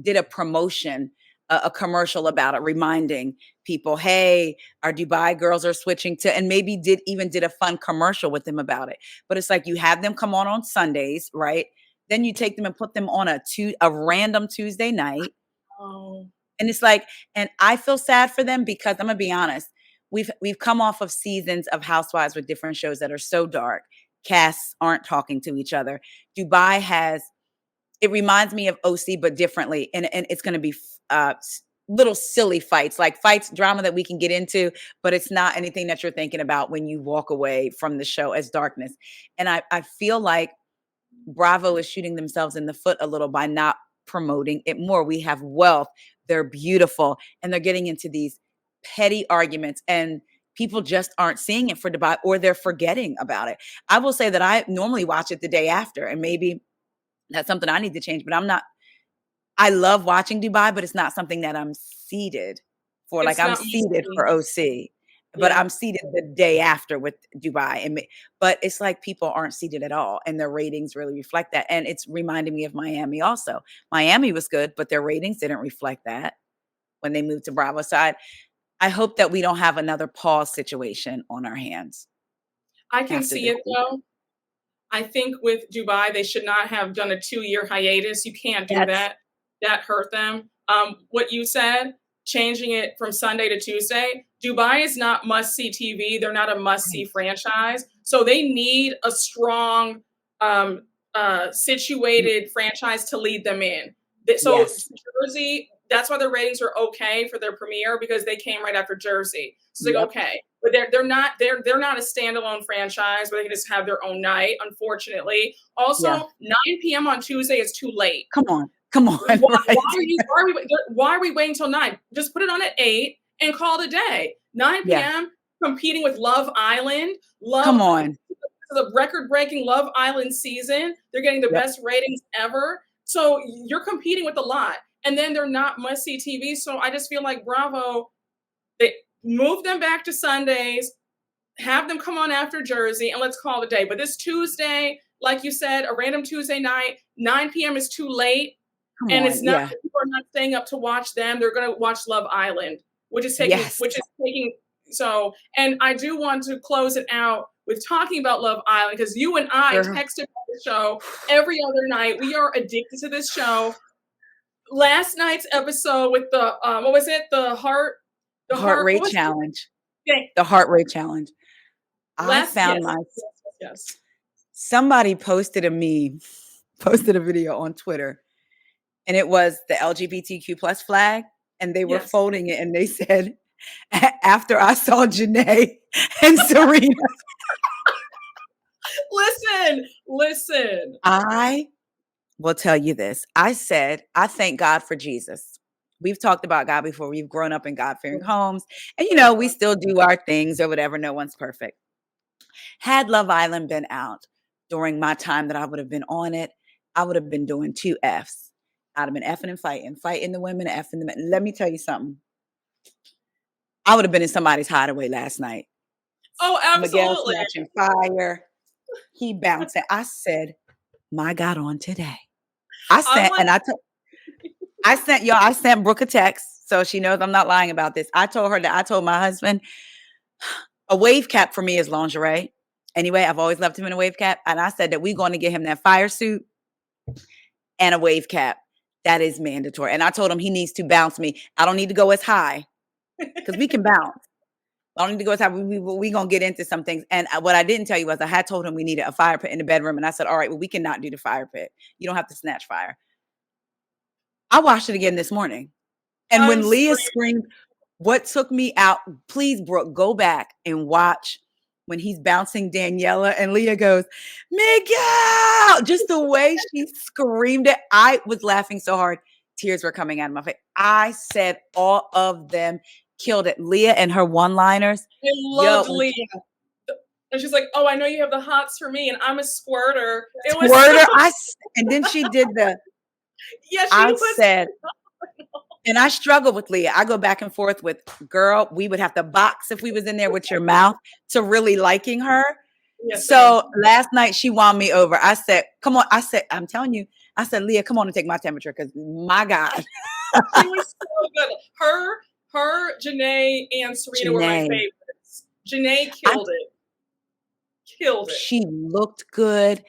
did a promotion, a commercial about it, reminding people, hey, our Dubai girls are switching to, and maybe did a fun commercial with them about it. But it's like you have them come on Sundays, right? Then you take them and put them on a random Tuesday night. Oh. And it's like, and I feel sad for them because I'm gonna be honest, we've come off of seasons of Housewives with different shows that are so dark. Casts aren't talking to each other. Dubai it reminds me of OC, but differently. And it's going to be little silly fights, like drama that we can get into, but it's not anything that you're thinking about when you walk away from the show as darkness. And I feel like Bravo is shooting themselves in the foot a little by not promoting it more. We have wealth. They're beautiful. And they're getting into these petty arguments, and people just aren't seeing it for Dubai, or they're forgetting about it. I will say that I normally watch it the day after, and maybe that's something I need to change, but I love watching Dubai, but it's not something that I'm seated for. Like, I'm seated for OC, but I'm seated the day after with Dubai. But it's like people aren't seated at all, and their ratings really reflect that. And it's reminding me of Miami also. Miami was good, but their ratings didn't reflect that when they moved to Bravo. So I hope that we don't have another pause situation on our hands. I can see it though. I think with Dubai, they should not have done a 2-year hiatus. You can't do that. That hurt them. What you said, changing it from Sunday to Tuesday, Dubai is not must-see TV. They're not a must-see franchise. So they need a strong, situated franchise to lead them in. So Jersey, that's why their ratings are okay for their premiere, because they came right after Jersey. So it's like, okay. But they're not a standalone franchise where they can just have their own night, unfortunately. Also, 9 p.m. on Tuesday is too late. Come on. Why are we waiting till 9? Just put it on at 8 and call it a day. 9 p.m. competing with Love Island. Come on. The record-breaking Love Island season. They're getting the best ratings ever. So you're competing with a lot. And then they're not must-see TV. So I just feel like Bravo, they move them back to Sundays, have them come on after Jersey, and let's call it a day. But this Tuesday, like you said, a random Tuesday night, 9 p.m. is too late. Come And on, it's not yeah. that people are not staying up to watch them. They're going to watch Love Island, Yes. so, and I do want to close it out with talking about Love Island, because you and I Girl. texted about the show every other night. We are addicted to this show. Last night's episode with the what was it? The heart rate challenge. The heart rate challenge. Yes. Somebody posted a meme, posted a video on Twitter, and it was the LGBTQ plus flag, and they were folding it, and they said, after I saw Janae and Serena. Listen. I will tell you this. I said, I thank God for Jesus. We've talked about God before. We've grown up in God-fearing homes. And, we still do our things or whatever. No one's perfect. Had Love Island been out during my time that I would have been on it, I would have been doing 2 Fs. I'd have been effing and fighting the women, effing the men. Let me tell you something. I would have been in somebody's hideaway last night. Oh, absolutely. Miguel snatching fire. He bouncing. I said, my God, on today. I sent Brooke a text, so she knows I'm not lying about this. I told her that I told my husband, a wave cap for me is lingerie. Anyway, I've always loved him in a wave cap. And I said that we're going to get him that fire suit and a wave cap. That is mandatory. And I told him he needs to bounce me. I don't need to go as high because we can bounce. I don't need to go as high. We're going to get into some things. And what I didn't tell you was I had told him we needed a fire pit in the bedroom. And I said, all right, well, we cannot do the fire pit. You don't have to snatch fire. I watched it again this morning. And when Leah screamed, what took me out, please, Brooke, go back and watch when he's bouncing Daniela and Leah goes, Miguel! Just the way she screamed it. I was laughing so hard. Tears were coming out of my face. I said all of them killed it. Leah and her one-liners. I loved Leah. And she's like, oh, I know you have the hots for me, and I'm a squirter. And then she did the, said, and I struggle with Leah. I go back and forth with, girl, we would have to box if we was in there with your mouth to really liking her. Yes, so last night she won me over. I said, come on. I said, I'm telling you. I said, Leah, come on and take my temperature because my God. She was so good. Her, Janae, and Serena were my favorites. Janae killed it. She looked good.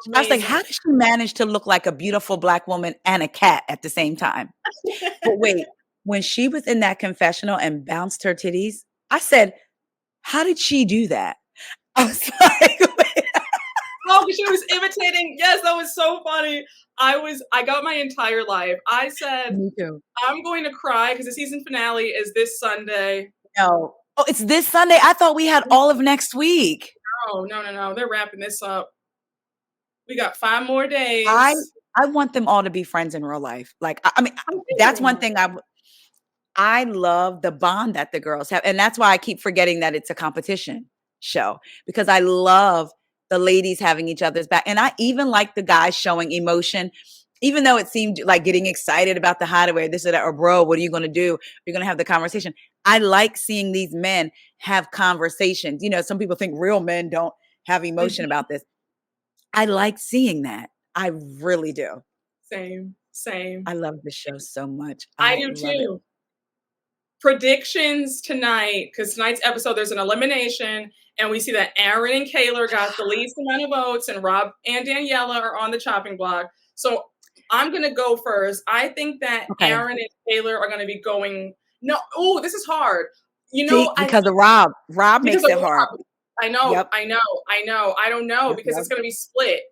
Amazing. I was like, how did she manage to look like a beautiful Black woman and a cat at the same time? But wait, when she was in that confessional and bounced her titties, I said, how did she do that? I was like, oh, she was imitating. Yes, that was so funny. I got my entire life. I said, me too. I'm going to cry because the season finale is this Sunday. No. Oh, it's this Sunday? I thought we had all of next week. No. They're wrapping this up. We got 5 more days. I want them all to be friends in real life. Like, I mean, that's one thing I love the bond that the girls have. And that's why I keep forgetting that it's a competition show, because I love the ladies having each other's back. And I even like the guys showing emotion, even though it seemed like getting excited about the hideaway, this or that, or bro, what are you going to do? You're going to have the conversation. I like seeing these men have conversations. Some people think real men don't have emotion about this. I like seeing that. I really do. Same. I love this show so much. I do too. Predictions tonight, because tonight's episode, there's an elimination, and we see that Aaron and Kaylor got the least amount of votes, and Rob and Daniela are on the chopping block. So I'm going to go first. I think that Aaron and Kaylor are going to be going. No, this is hard. Because of Rob. Rob makes it hard. I know. Yep. I don't know because it's going to be split.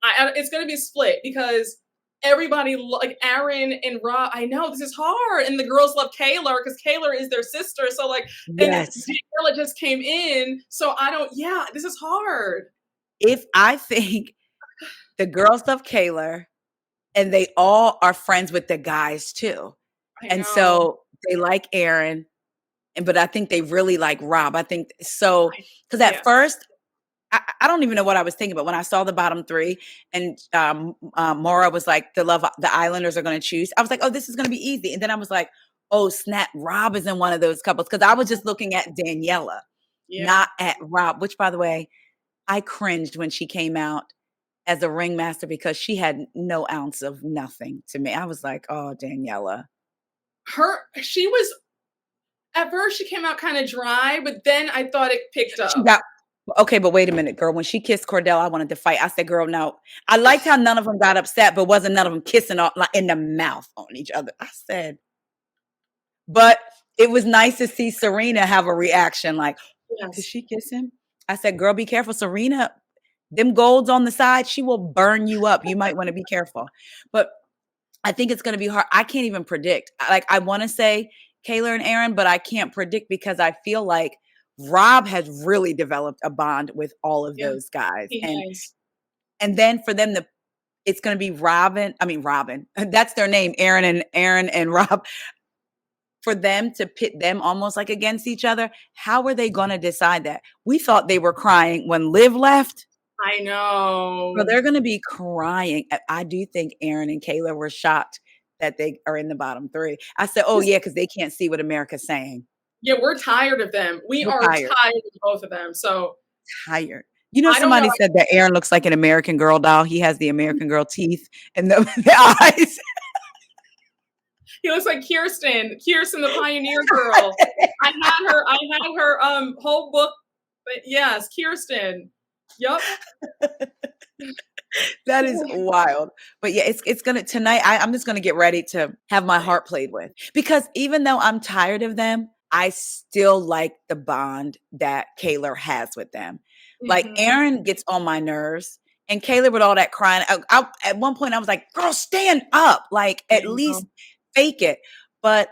It's going to be split because everybody like Aaron and Rob. I know this is hard, and the girls love Kaylor because Kaylor is their sister. So and Daniela just came in. So this is hard. If I think the girls love Kaylor, and they all are friends with the guys too, and so they like Aaron. But I think they really like Rob. I think so because at first I don't even know what I was thinking, but when I saw the bottom 3 and Maura was like, the Islanders are going to choose, I was like, oh, this is going to be easy. And then I was like, oh, snap, Rob is in one of those couples, because I was just looking at Daniela, not at Rob, which, by the way, I cringed when she came out as a ringmaster because she had no ounce of nothing to me. I was like, oh, Daniela. She was at first she came out kind of dry, but then I thought it picked She up. got okay, but wait a minute, girl. When she kissed Cordell, I wanted to fight. I said, girl, no. I liked how none of them got upset, but wasn't none of them kissing like in the mouth on each other. I said, but it was nice to see Serena have a reaction like, did Yes. she kiss him? I said, girl, be careful. Serena, them golds on the side, she will burn you up. You might want to be careful. But I think it's going to be hard. I can't even predict. Like, I want to say Kayla and Aaron, but I can't predict because I feel like Rob has really developed a bond with all of Yeah, those guys. he has. And then for them to, it's going to be Robin. That's their name, Aaron and Rob. For them to pit them almost like against each other, how were they going to decide that? We thought they were crying when Liv left. I know. Well, they're going to be crying. I do think Aaron and Kayla were shocked that they are in the bottom 3. I said, oh, yeah, because they can't see what America's saying. Yeah, we're tired of them. We're tired of both of them. So tired. You know, somebody said that Aaron looks like an American Girl doll. He has the American Girl teeth and the eyes. He looks like Kirsten, the Pioneer Girl. I had her whole book. But yes, Kirsten. Yep. That is wild. But yeah, it's gonna tonight. I'm just gonna get ready to have my heart played with, because even though I'm tired of them, I still like the bond that Kayla has with them. Like Aaron gets on my nerves, and Kayla with all that crying. At one point I was like, "Girl, stand up! Like at least fake it." But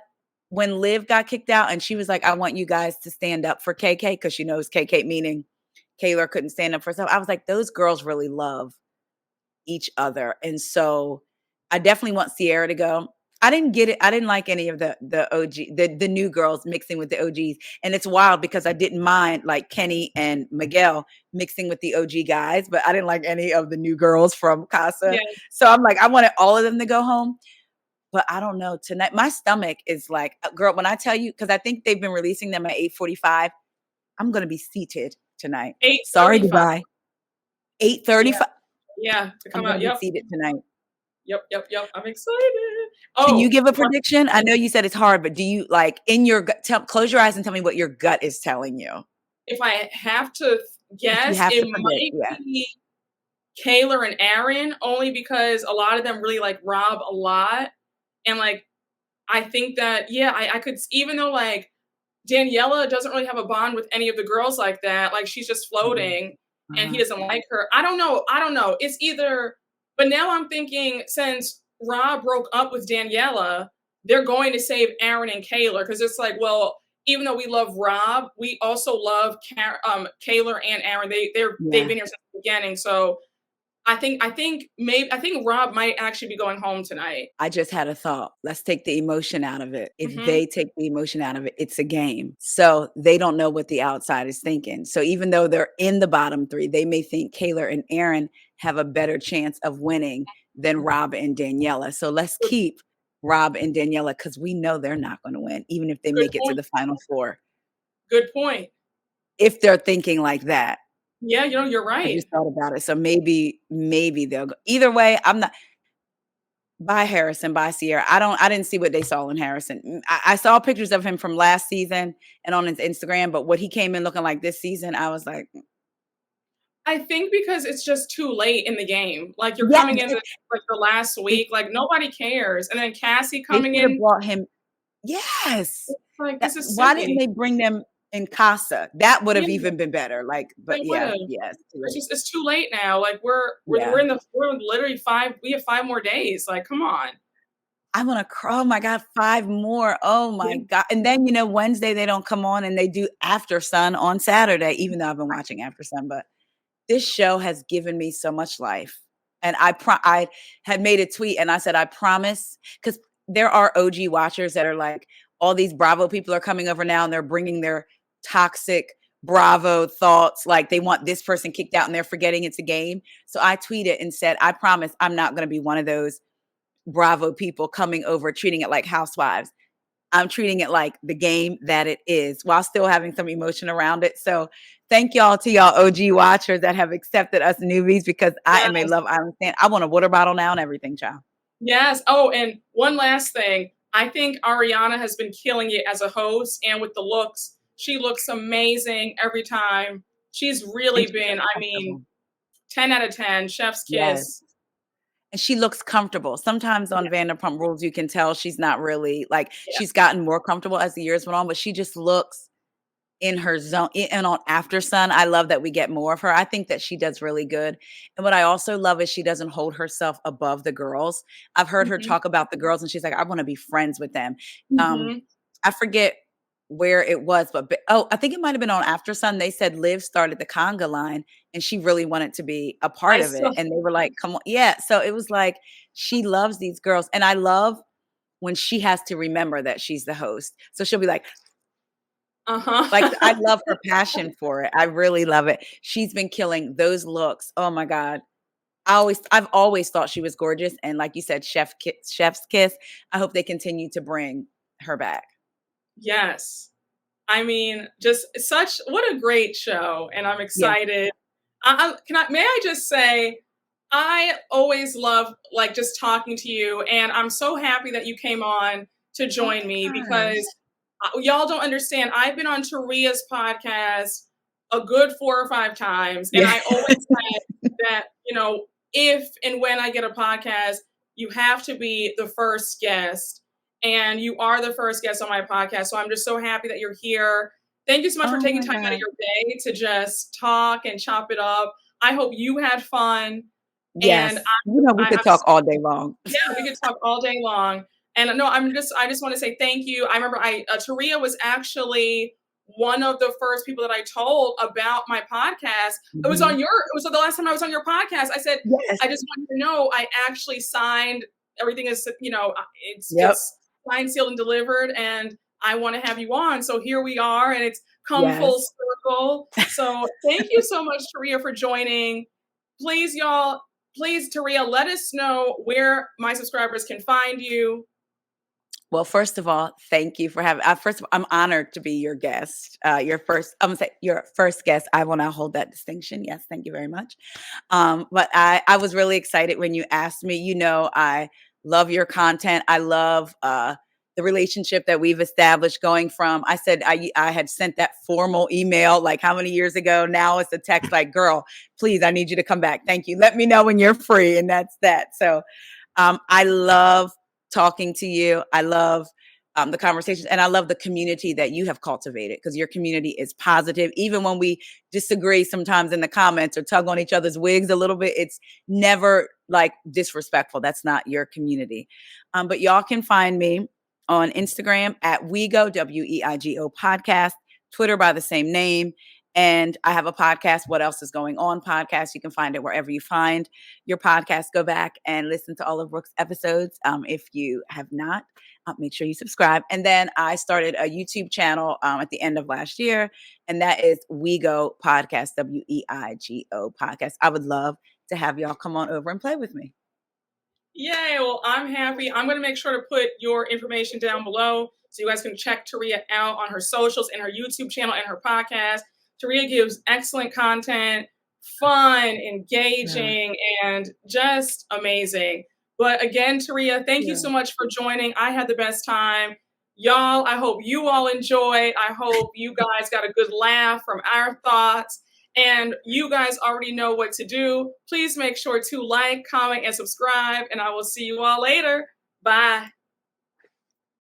when Liv got kicked out, and she was like, "I want you guys to stand up for KK," because she knows KK meaning Kayla couldn't stand up for herself. I was like, those girls really love each other. And so I definitely want Sierra to go. I didn't get it. I didn't like any of the OG, the new girls mixing with the OGs. And it's wild because I didn't mind like Kenny and Miguel mixing with the OG guys, but I didn't like any of the new girls from Casa. Yeah. So I'm like, I wanted all of them to go home. But I don't know. Tonight, my stomach is like, girl, when I tell you, because I think they've been releasing them at 8:45, I'm going to be seated tonight. Sorry, goodbye. 8:35. Yeah, to come out. Yep. Seated tonight. Yep. I'm excited. Can you give a prediction? I know you said it's hard, but do you like in your gut? Close your eyes and tell me what your gut is telling you. If I have to guess, it might be Kayla and Aaron, only because a lot of them really like Rob a lot, and like I think that I could, even though like Daniela doesn't really have a bond with any of the girls like that, like she's just floating. And he doesn't like her. I don't know. It's either, but now I'm thinking since Rob broke up with Daniela, they're going to save Aaron and Kayla, because it's like, well, even though we love Rob, we also love Kayla and Aaron. They've been here since the beginning. So I think Rob might actually be going home tonight. I just had a thought. Let's take the emotion out of it. If they take the emotion out of it, it's a game. So they don't know what the outside is thinking. So even though they're in the bottom 3, they may think Kayla and Aaron have a better chance of winning than Rob and Daniela. So let's keep Rob and Daniela, because we know they're not going to win, even if they make it to the final 4. Good point. If they're thinking like that. Yeah, you're right. I just thought about it. So maybe they'll go. Either way, I'm not. Bye, Harrison. Bye, Sierra. I didn't see what they saw in Harrison. I saw pictures of him from last season and on his Instagram, but what he came in looking like this season, I was like, I think because it's just too late in the game. Like you're coming in like the last week, like nobody cares. And then Cassie coming in. Brought him. Yes. Like this is why didn't they bring them in Casa? That would have even been better. Like, but yes. It's too late now. Like we're literally 5. We have 5 more days. Like, come on. I want to cry. Oh my God, 5 more. Oh my God. And then, Wednesday they don't come on and they do After Sun on Saturday, even though I've been watching After Sun. But this show has given me so much life. And I had made a tweet and I said, I promise, because there are OG watchers that are like, all these Bravo people are coming over now and they're bringing their toxic Bravo thoughts, like they want this person kicked out and they're forgetting it's a game. So I tweeted and said, I promise I'm not going to be one of those Bravo people coming over treating it like Housewives. I'm treating it like the game that it is, while still having some emotion around it. So thank y'all to y'all OG watchers that have accepted us newbies, because I am a Yes. Love Island fan. I want a water bottle now and everything, child. Yes. Oh, and one last thing. I think Ariana has been killing it as a host and with the looks. She looks amazing every time. She's really been, I mean, 10 out of 10, chef's Yes. kiss. And she looks comfortable. Sometimes on Vanderpump Rules, you can tell she's not really like, Yeah. she's gotten more comfortable as the years went on, but she just looks in her zone. And on After Sun, I love that we get more of her. I think that she does really good. And what I also love is she doesn't hold herself above the girls. I've heard her talk about the girls and she's like, I want to be friends with them. Mm-hmm. I forget where it was, but I think it might have been on After Sun. They said Liv started the conga line and she really wanted to be a part of it. And they were like, come on. Yeah. So it was like, she loves these girls. And I love when she has to remember that she's the host. So she'll be like, like, I love her passion for it. I really love it. She's been killing those looks. Oh my God. I've always thought she was gorgeous. And like you said, chef's kiss. I hope they continue to bring her back. Yes. I mean, just what a great show. And I'm excited. Yeah. May I just say, I always love like just talking to you. And I'm so happy that you came on to join me because y'all don't understand. I've been on Taria's podcast a good 4 or 5 times. And I always said that, if and when I get a podcast, you have to be the first guest. And you are the first guest on my podcast. So I'm just so happy that you're here. Thank you so much for taking time out of your day to just talk and chop it up. I hope you had fun. Yes. And we could talk all day long. Yeah, we could talk all day long. And no, I just want to say thank you. I remember Taria was actually one of the first people that I told about my podcast. It was the last time I was on your podcast. I said, yes. I just want you to know, I actually signed, everything is, it's just signed, sealed, and delivered. And I want to have you on. So here we are, and it's come full circle. So thank you so much, Taria, for joining. Please, y'all, Taria, let us know where my subscribers can find you. Well, first of all, thank you for having. First of all, I'm honored to be your guest. Your first guest. I will now hold that distinction. Yes, thank you very much. But I was really excited when you asked me. I love your content. I love the relationship that we've established. Going from, I said I had sent that formal email like how many years ago. Now it's a text like, "Girl, please, I need you to come back. Thank you. Let me know when you're free." And that's that. So, I love talking to you. I love the conversations, and I love the community that you have cultivated, because your community is positive. Even when we disagree sometimes in the comments or tug on each other's wigs a little bit, it's never like disrespectful. That's not your community. But y'all can find me on Instagram at Weigo, WEIGO podcast, Twitter by the same name. And I have a podcast, What Else Is Going On podcast. You can find it wherever you find your podcast. Go back and listen to all of Brooke's episodes. If you have not, make sure you subscribe. And then I started a YouTube channel at the end of last year, and that is Weigo Podcast, WEIGO podcast. I would love to have y'all come on over and play with me. Yay. Well, I'm happy. I'm going to make sure to put your information down below so you guys can check Taria out on her socials and her YouTube channel and her podcast. Taria gives excellent content, fun, engaging, and just amazing. But again, Taria, thank you so much for joining. I had the best time. Y'all, I hope you all enjoyed. I hope you guys got a good laugh from our thoughts. And you guys already know what to do. Please make sure to like, comment, and subscribe. And I will see you all later. Bye.